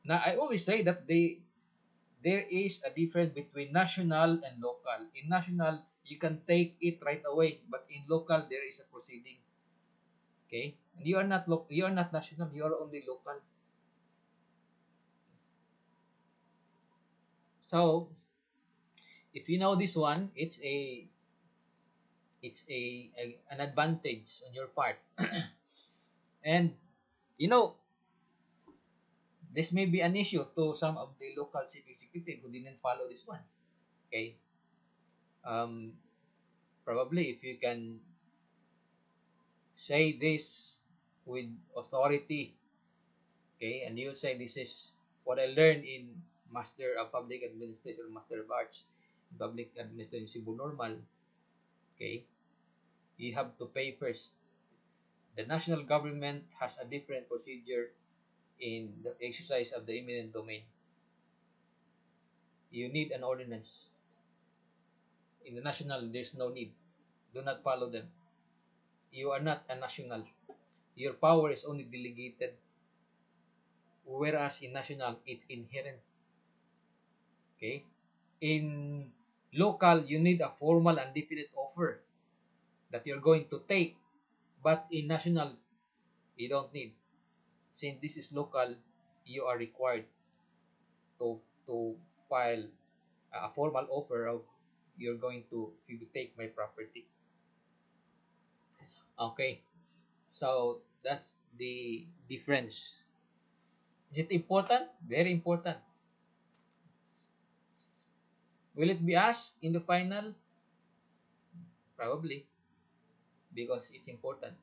Now I always say that there is a difference between national and local. In national, you can take it right away, but in local, there is a proceeding. Okay, and you are not national. You are only local. So if you know this one, it's an advantage on your part. And you know this may be an issue to some of the local chief executive who didn't follow this one. Okay, um, probably if you can say this with authority, okay, and you say this is what I learned in Master of Public Administration, Master of Arts, in Public Administration Cebu Normal, okay, you have to pay first. The national government has a different procedure in the exercise of the eminent domain. You need an ordinance. In the national, there's no need. Do not follow them. You are not a national. Your power is only delegated, whereas in national, it's inherent. Okay? In local, you need a formal and definite offer that you're going to take. But in national, you don't need. Since this is local, you are required to file a formal offer of you're going to if you take my property. Okay, so that's the difference. Is it important? Very important. Will it be asked in the final? Probably, because it's important.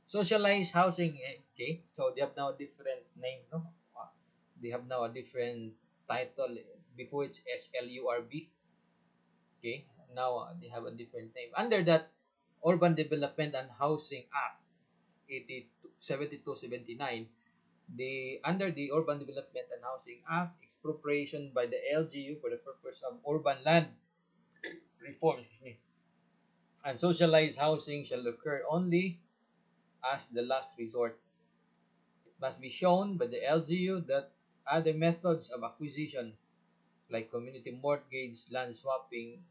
Socialized housing, okay, so they have now different names, no? They have now a different title. Before it's SLURB, okay, now they have a different name. Under that, Urban Development and Housing Act 7279, the under the Urban Development and Housing Act, expropriation by the LGU for the purpose of urban land reform and socialized housing shall occur only as the last resort. It must be shown by the LGU that other methods of acquisition like community mortgage, land swapping,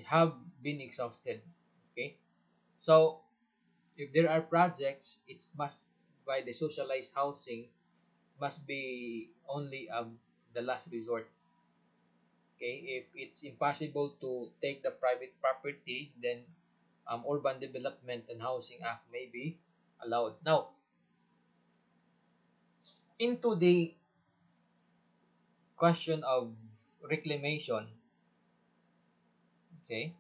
have been exhausted. Okay, so if there are projects, it must by the socialized housing must be only the last resort. Okay, if it's impossible to take the private property, then Urban Development and Housing Act may be allowed. Now, into the question of reclamation, okay,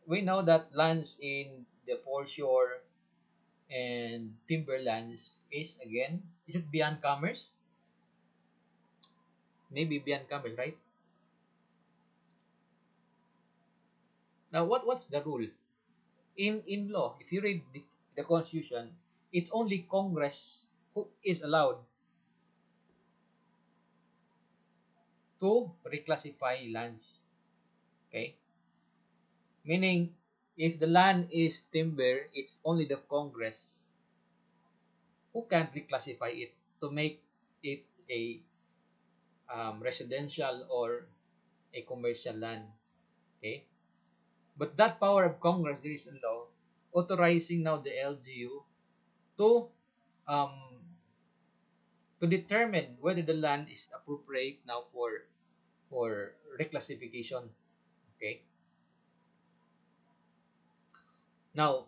we know that lands in the foreshore and timberlands is it beyond commerce? Maybe beyond commerce, right? Now, what's the rule? In law, if you read the Constitution, it's only Congress who is allowed to reclassify lands. Okay? Meaning, if the land is timber, it's only the Congress who can reclassify it to make it a residential or a commercial land. Okay? But that power of Congress, there is a law authorizing now the LGU to um, to determine whether the land is appropriate now for reclassification. Okay. Now,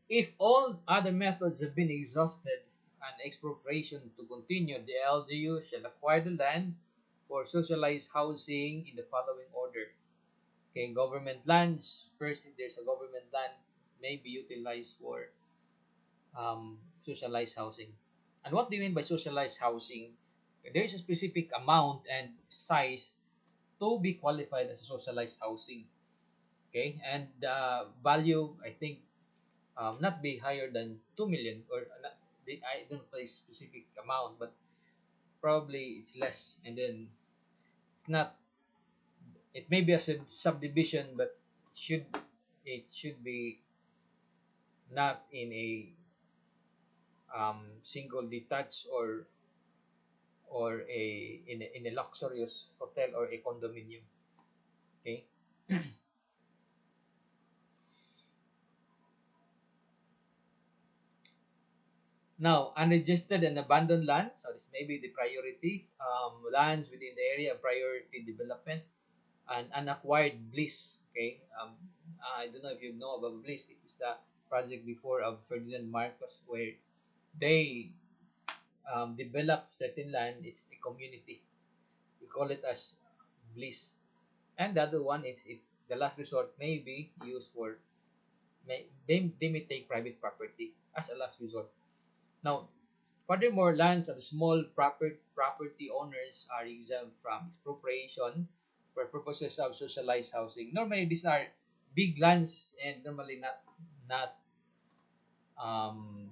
if all other methods have been exhausted and expropriation to continue, the LGU shall acquire the land for socialized housing in the following order. Okay, government lands. First, if there's a government land, may be utilized for socialized housing. And what do you mean by socialized housing? There is a specific amount and size to be qualified as a socialized housing. Okay, and the value, I think, not be higher than 2 million, or not, I don't know a specific amount, but probably it's less. And then it's not, it may be a subdivision, but should it should be not in a single detached, or in a luxurious hotel or a condominium. Okay. Now, unregistered and abandoned land. So this may be the priority lands within the area of priority development, and unacquired bliss. Okay. I don't know if you know about bliss. It is the project before of Ferdinand Marcos, where they develop certain land. It's a community. We call it as bliss. And the other one is, it the last resort may be used for, they may take private property as a last resort. Now, furthermore, lands of small property owners are exempt from expropriation for purposes of socialized housing. Normally, these are big lands, and normally not um,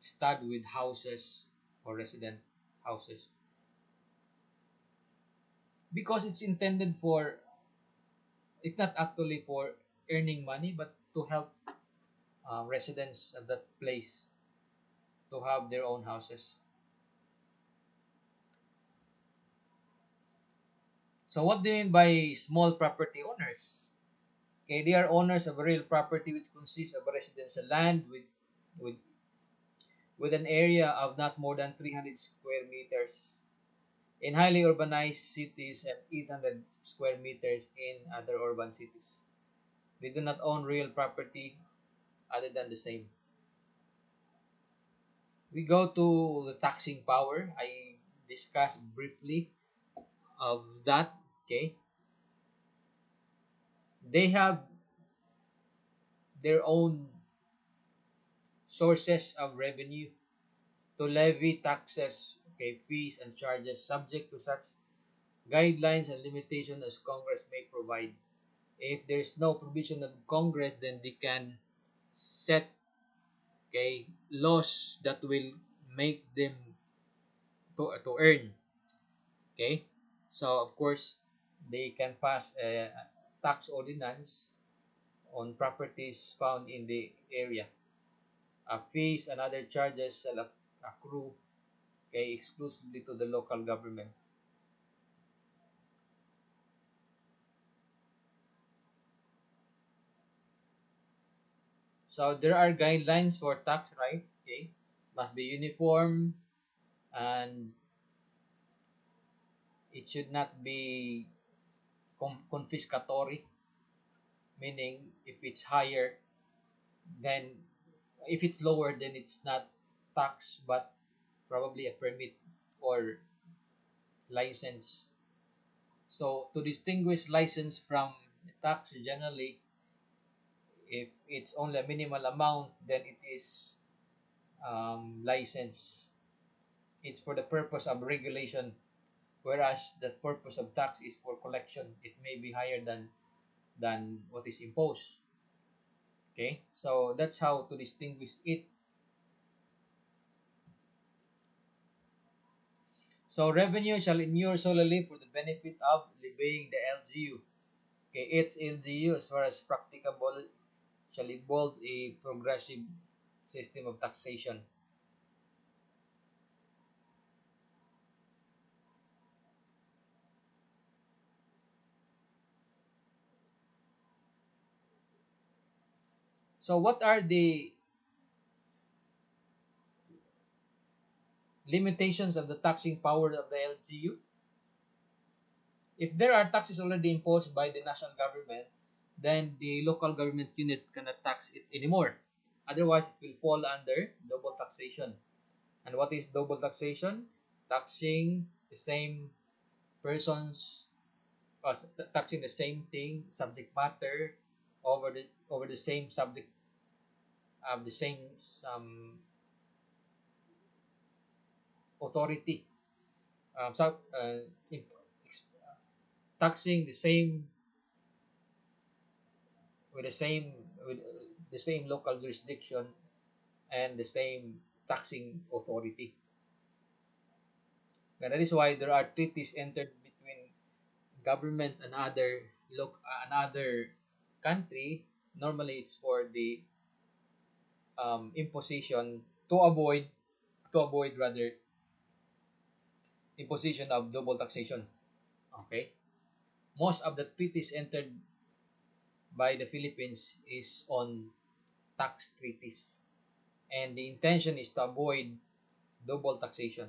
studded with houses or resident houses, because it's intended for, it's not actually for earning money, but to help residents of that place to have their own houses. So what do you mean by small property owners? Okay, they are owners of a real property which consists of a residential land with with an area of not more than 300 square meters in highly urbanized cities and 800 square meters in other urban cities. They do not own real property other than the same. We go to the taxing power. I discussed briefly of that. Okay, they have their own sources of revenue to levy taxes, okay, fees and charges subject to such guidelines and limitations as Congress may provide. If there is no provision of Congress, then they can set, okay, laws that will make them to earn. Okay, so of course they can pass a tax ordinance on properties found in the area. Fees and other charges shall accrue, okay, exclusively to the local government. So there are guidelines for tax, right? Okay, must be uniform, and it should not be confiscatory, meaning if it's higher, then if it's lower, then it's not tax but probably a permit or license. So to distinguish license from tax, generally, if it's only a minimal amount, then it is license. It's for the purpose of regulation, whereas the purpose of tax is for collection. It may be higher than what is imposed. Okay, so that's how to distinguish it. So revenue shall inure solely for the benefit of levying the LGU. Okay, its LGU, as far as practicable, shall involve a progressive system of taxation. So what are the limitations of the taxing power of the LGU? If there are taxes already imposed by the national government, then the local government unit cannot tax it anymore. Otherwise, it will fall under double taxation. And what is double taxation? Taxing the same persons, taxing the same thing, subject matter, over the same subject. have the same authority, so, ex- taxing the same with the same with the same local jurisdiction and the same taxing authority. And that is why there are treaties entered between government and another country. Normally, it's for the imposition to avoid rather imposition of double taxation. Okay, most of the treaties entered by the Philippines is on tax treaties, and the intention is to avoid double taxation.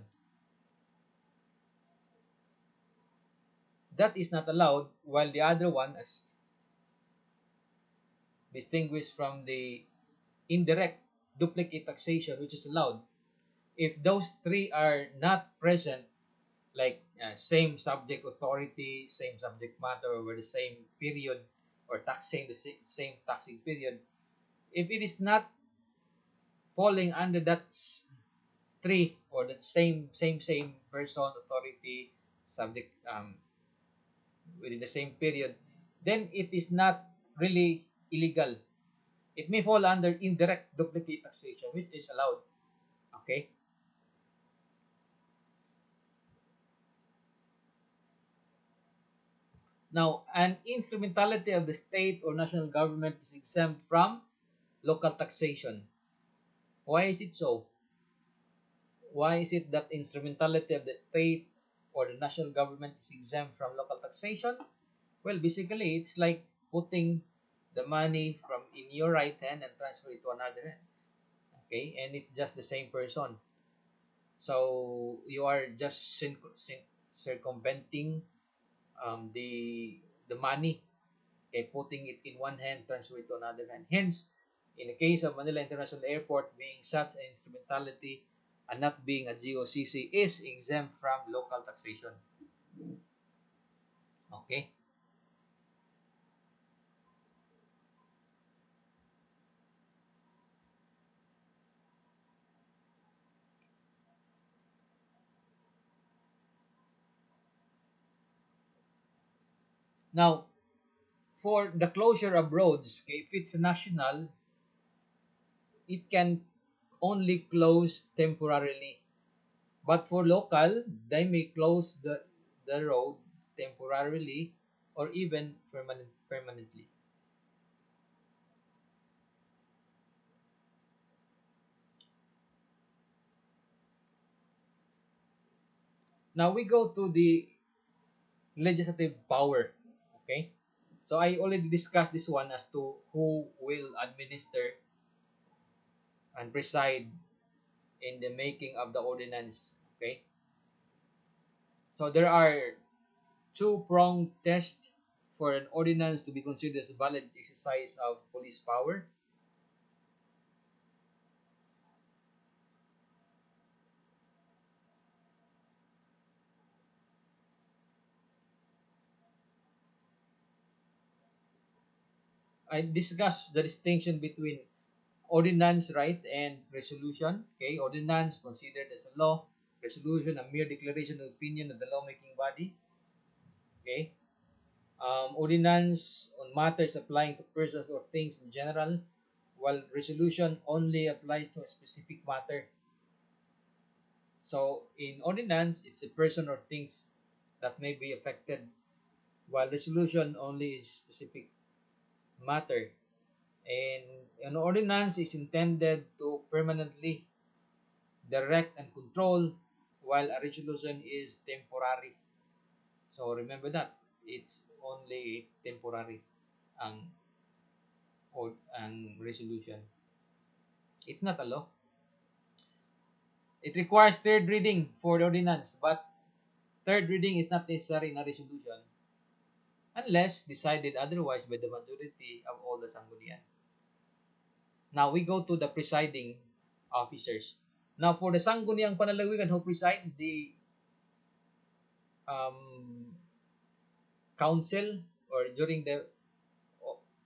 That is not allowed, while the other one, as distinguished from the indirect duplicate taxation, which is allowed, if those three are not present, like same subject authority, same subject matter over the same period, or taxing the same taxing period, if it is not falling under that three, or that same person, authority, subject, within the same period, then it is not really illegal. It may fall under indirect duplicate taxation, which is allowed. Okay. Now, an instrumentality of the state or national government is exempt from local taxation. Why is it so? Why is it that instrumentality of the state or the national government is exempt from local taxation? Well, basically, it's like putting the money from in your right hand and transfer it to another hand. Okay, and it's just the same person. So you are just circumventing the money, okay, putting it in one hand, transfer it to another hand. Hence, in the case of Manila International Airport being such an instrumentality and not being a GOCC is exempt from local taxation. Okay. Now, for the closure of roads, okay, if it's national, it can only close temporarily. But for local, they may close the road temporarily or even permanently. Now we go to the legislative power. Okay? So I already discussed this one as to who will administer and preside in the making of the ordinance. Okay? So there are two-pronged test for an ordinance to be considered as a valid exercise of police power. I discussed the distinction between ordinance, right, and resolution. Okay, ordinance considered as a law, resolution a mere declaration of opinion of the lawmaking body. Okay, ordinance on matters applying to persons or things in general, while resolution only applies to a specific matter. So in ordinance, it's a person or things that may be affected, while resolution only is specific matter. And an ordinance is intended to permanently direct and control, while a resolution is temporary. So remember that it's only temporary ang ang resolution. It's not a law. It requires third reading for the ordinance, but third reading is not necessary in a resolution unless decided otherwise by the majority of all the sanggunian. Now we go to the presiding officers. Now for the sangguniang panalawigan who presides the um, council or during the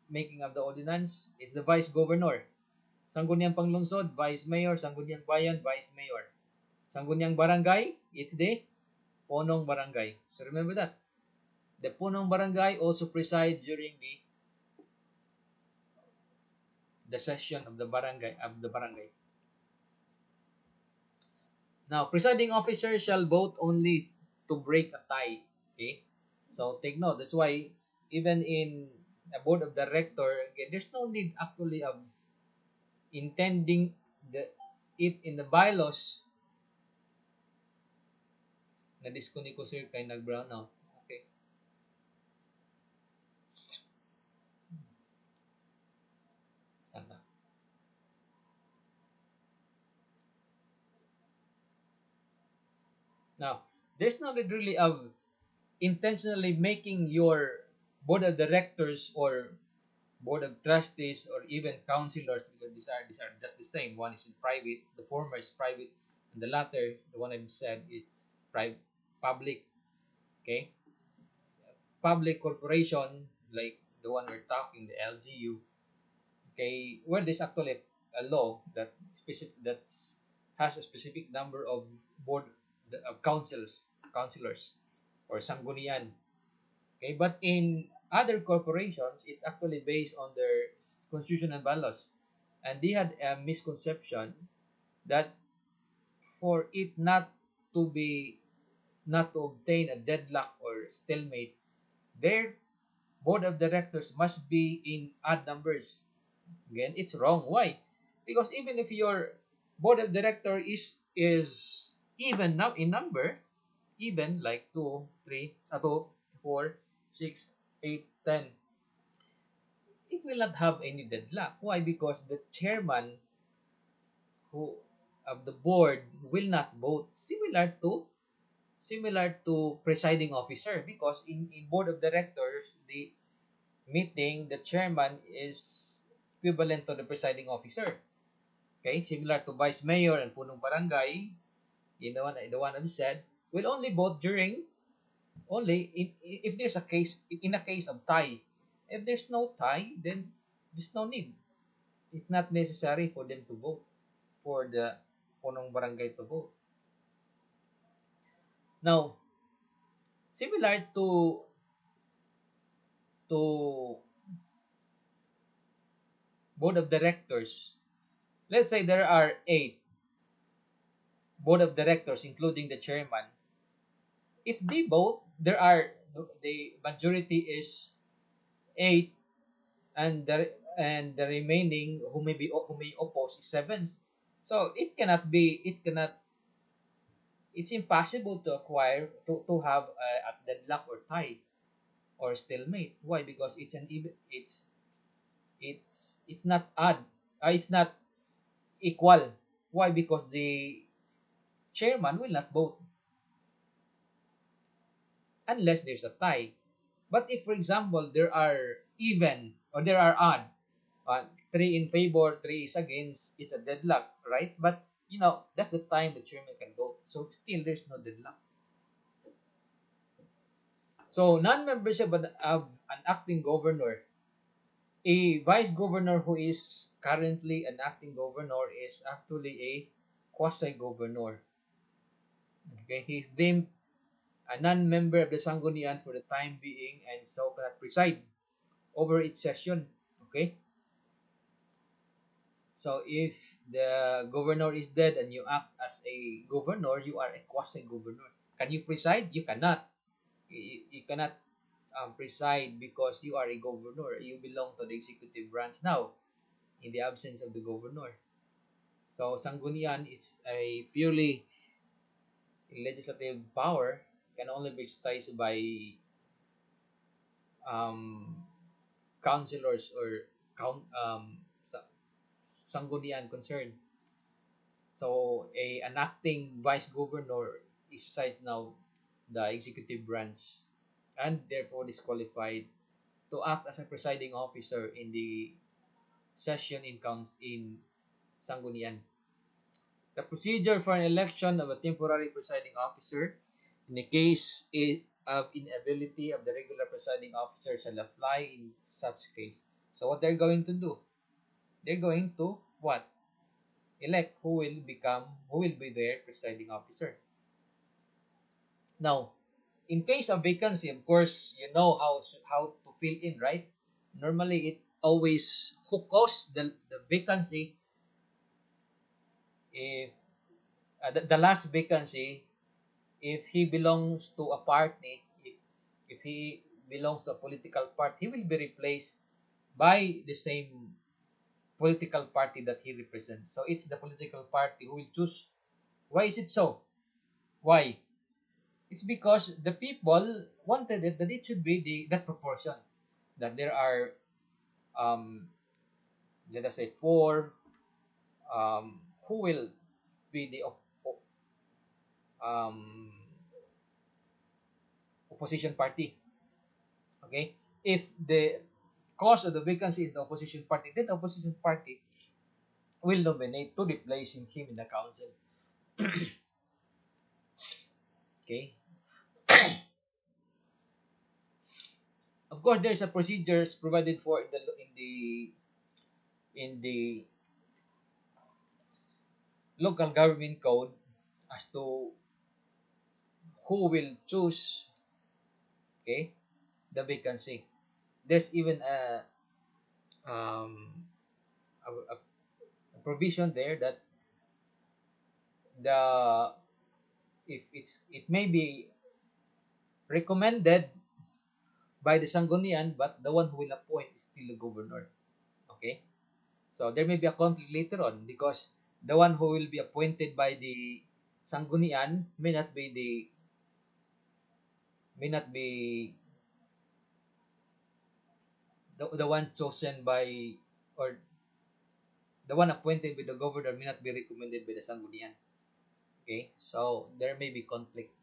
making of the ordinance is the vice governor. Sangguniang Panglungsod, Vice Mayor. Sangguniang Bayan, Vice Mayor. Sangguniang Barangay, it's the Punong Barangay. So remember that. The Punong Barangay also presides during the session of the barangay. Now, presiding officer shall vote only to break a tie. Okay? So take note. That's why even in a board of director, okay, there's no need actually of intending the it in the bylaws na diskuni ko sir kay nag-brown out. Okay. Santa. Now, there's no need really of intentionally making your board of directors or board of trustees or even councilors, because these are just the same. One is in private, the former is private, and the latter, the one I've said, is private, public. Okay, public corporation like the one we're talking, the LGU. Okay, where there's actually a law that specific that's has a specific number of board of councilors or sanggunian. Okay, but in other corporations, it actually based on their constitution and bylaws, and they had a misconception that for it not to obtain a deadlock or stalemate, their board of directors must be in odd numbers. Again, it's wrong. Why? Because even if your board of director is even now in number, even like 2, 3, 2, 4, 6, 8, 10, it will not have any deadlock. Why? Because the chairman who of the board will not vote, similar to presiding officer, because in board of directors the meeting, the chairman is equivalent to the presiding officer. Okay, similar to vice mayor and punong barangay, the one I've said, will only vote during only if there's a case, in a case of tie. If there's no tie, then there's no need. It's not necessary for them to vote, for the punong barangay to vote. Now, similar to board of directors, let's say there are 8 board of directors, including the chairman. If they vote, the majority is 8, and the remaining who may oppose is 7. So it's impossible to acquire to have a deadlock or tie or stalemate. Why? Because it's an even it's not odd. It's not equal. Why? Because the chairman will not vote unless there's a tie. But if, for example, there are even or there are odd, 3 in favor, 3 is against, it's a deadlock, right? But that's the time the chairman can vote. So still, there's no deadlock. So non-membership of an acting governor, a vice governor who is currently an acting governor is actually a quasi-governor. Okay, he's deemed a non-member of the Sanggunian for the time being and so cannot preside over its session. Okay, so if the governor is dead and you act as a governor, you are a quasi-governor. Can you preside? You cannot. You cannot preside because you are a governor. You belong to the executive branch now in the absence of the governor. So Sanggunian is a purely legislative power, can only be exercised by um, councilors or Sanggunian concerned. So an acting vice governor exercise now the executive branch and therefore disqualified to act as a presiding officer in the session in Sanggunian. The procedure for an election of a temporary presiding officer in the case of inability of the regular presiding officer shall apply in such case. So what they're going to do? They're going to what? Elect who will be their presiding officer. Now, in case of vacancy, of course, you know how to fill in, right? Normally, it always who caused the vacancy. If the last vacancy, if he belongs to a party, if he belongs to a political party, he will be replaced by the same political party that he represents. So it's the political party who will choose. Why is it so? Why? It's because the people wanted it that it should be that proportion, that there are um let us say four who will be the um opposition party. Okay, if the cause of the vacancy is the opposition party, then the opposition party will nominate to replace him in the council. Okay, of course there's a procedures provided for in the local government code as to who will choose, okay, the vacancy. There's even um, a provision there that the if it may be recommended by the Sangguniang, but the one who will appoint is still the governor. Okay, so there may be a conflict later on because the one who will be appointed by the Sangguniang may not be the one chosen by, or the one appointed by the governor may not be recommended by the Sangguniang. Okay, so there may be conflict.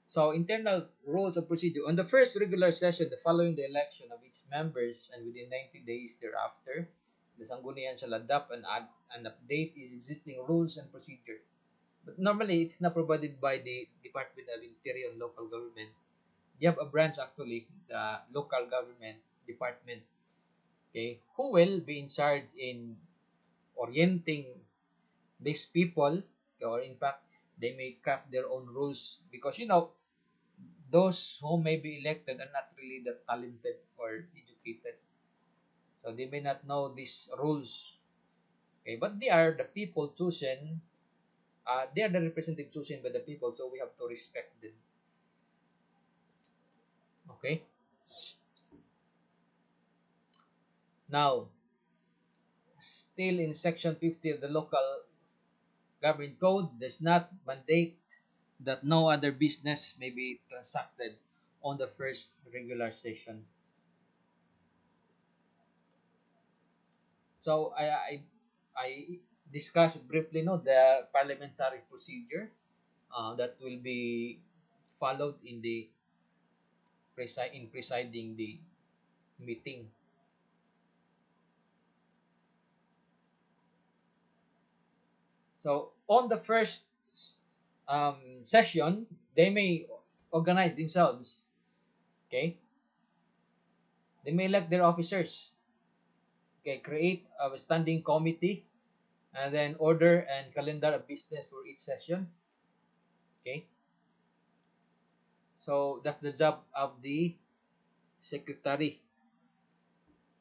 So, internal rules of procedure. On the first regular session, the following the election of its members and within 90 days thereafter, the Sangguniang shall adopt and update its existing rules and procedure. But normally, it's not provided by the Department of Interior and Local Government. You have a branch actually, the Local Government Department, okay, who will be in charge in orienting these people, or in fact, they may craft their own rules because those who may be elected are not really that talented or educated. So they may not know these rules. Okay, but they are the people chosen. They are the representative chosen by the people, so we have to respect them. Okay. Now, still in Section 50 of the Local Government Code, does not mandate that no other business may be transacted on the first regular session. So I discussed briefly the parliamentary procedure that will be followed in presiding the meeting. So on the first session, they may organize themselves. Okay, they may elect their officers. Okay, create a standing committee and then order and calendar of business for each session. Okay, so that's the job of the secretary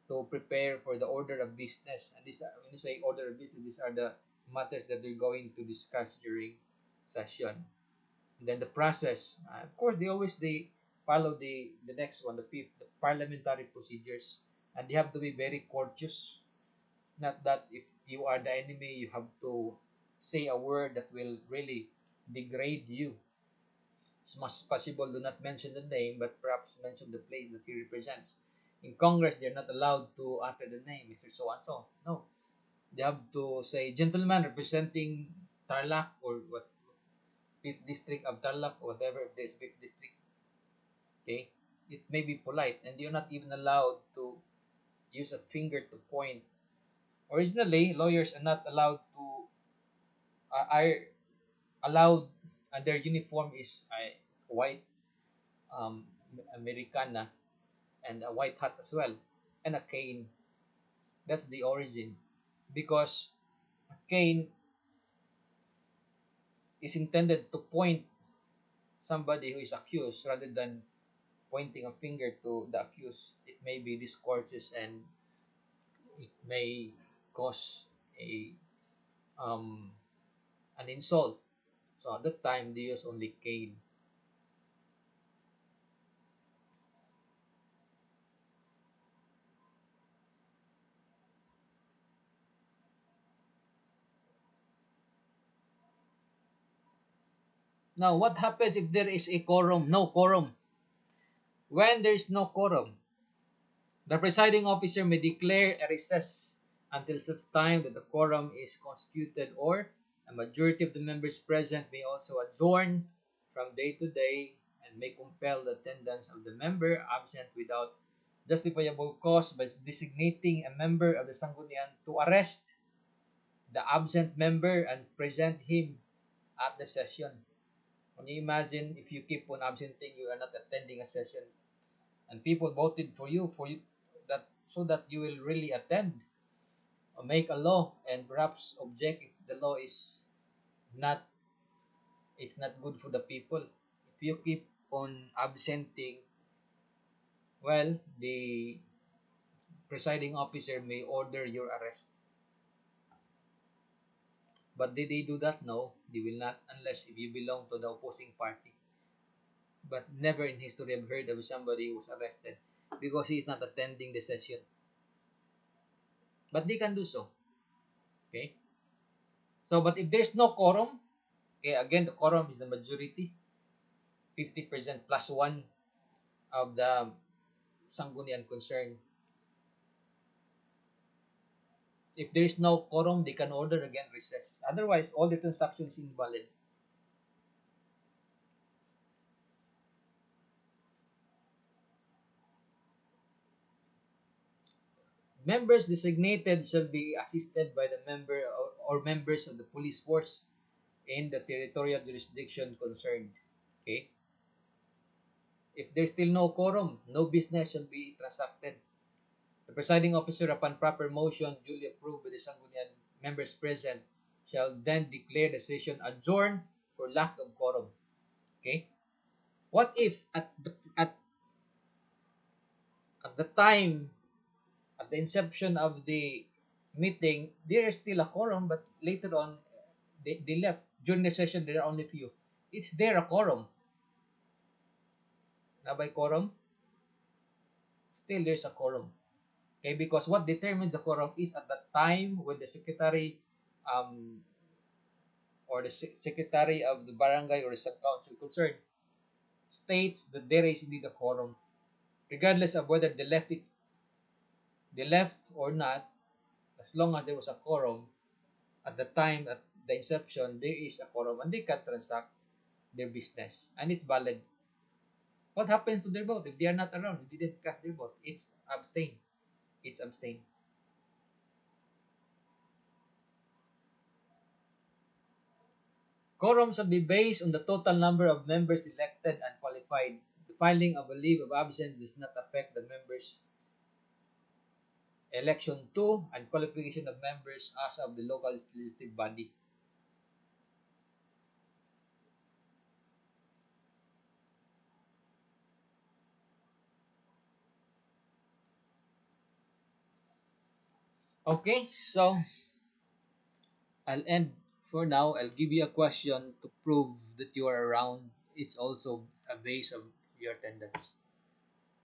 to prepare for the order of business. And this, when you say order of business, these are the matters that they're going to discuss during session. And then the process, of course, they follow the next one, the fifth, the parliamentary procedures, and they have to be very courteous. Not that if you are the enemy, you have to say a word that will really degrade you. As much as possible, do not mention the name, but perhaps mention the place that he represents. In Congress, they're not allowed to utter the name, Mr. So and so. No. They have to say, gentleman representing Tarlac or what, 5th district of Tarlac or whatever it is, 5th district. Okay? It may be polite, and you're not even allowed to use a finger to point. Originally, lawyers are not allowed to, are allowed, and their uniform is white Americana and a white hat as well, and a cane. That's the origin. because a cane is intended to point somebody who is accused rather than pointing a finger to the accused. It may be discourteous and it may cause a um, an insult. So at that time, they use only cane. Now, what happens if there is a quorum? No quorum. When there is no quorum, the presiding officer may declare a recess until such time that the quorum is constituted, or a majority of the members present may also adjourn from day to day and may compel the attendance of the member absent without justifiable cause by designating a member of the Sangguniang to arrest the absent member and present him at the session. Can you imagine if you keep on absenting, you are not attending a session, and people voted for you that so that you will really attend or make a law and perhaps object if the law is not it's not good for the people. If you keep on absenting, well, the presiding officer may order your arrest. But did they do that? No, they will not unless if you belong to the opposing party. But never in history have heard of somebody who was arrested because he is not attending the session. But they can do so. Okay. So, but if there's no quorum, okay, again the quorum is the majority, 50% plus one of the Sangguniang concerned. If there is no quorum, they can order again recess. Otherwise, all the transaction is invalid. Members designated shall be assisted by the member or members of the police force in the territorial jurisdiction concerned. Okay? If there's still no quorum, no business shall be transacted. The presiding officer, upon proper motion duly approved by the Sangguniang members present, shall then declare the session adjourned for lack of quorum. Okay? What if at the time, at the inception of the meeting, there is still a quorum, but later on, they left. During the session, there are only few. It's there a quorum. Now by quorum, still there's a quorum. Okay, because what determines the quorum is at the time when the secretary um, or the secretary of the barangay or the sub-council concerned states that there is indeed a quorum, regardless of whether they left or not. As long as there was a quorum at the time at the inception, there is a quorum and they can transact their business and it's valid. What happens to their vote if they are not around? They didn't cast their vote. It's abstain. It's abstain. Quorum shall be based on the total number of members elected and qualified. The filing of a leave of absence does not affect the members' election to and qualification of members as of the local legislative body. Okay, so I'll end for now. I'll give you a question to prove that you are around. It's also a base of your attendance.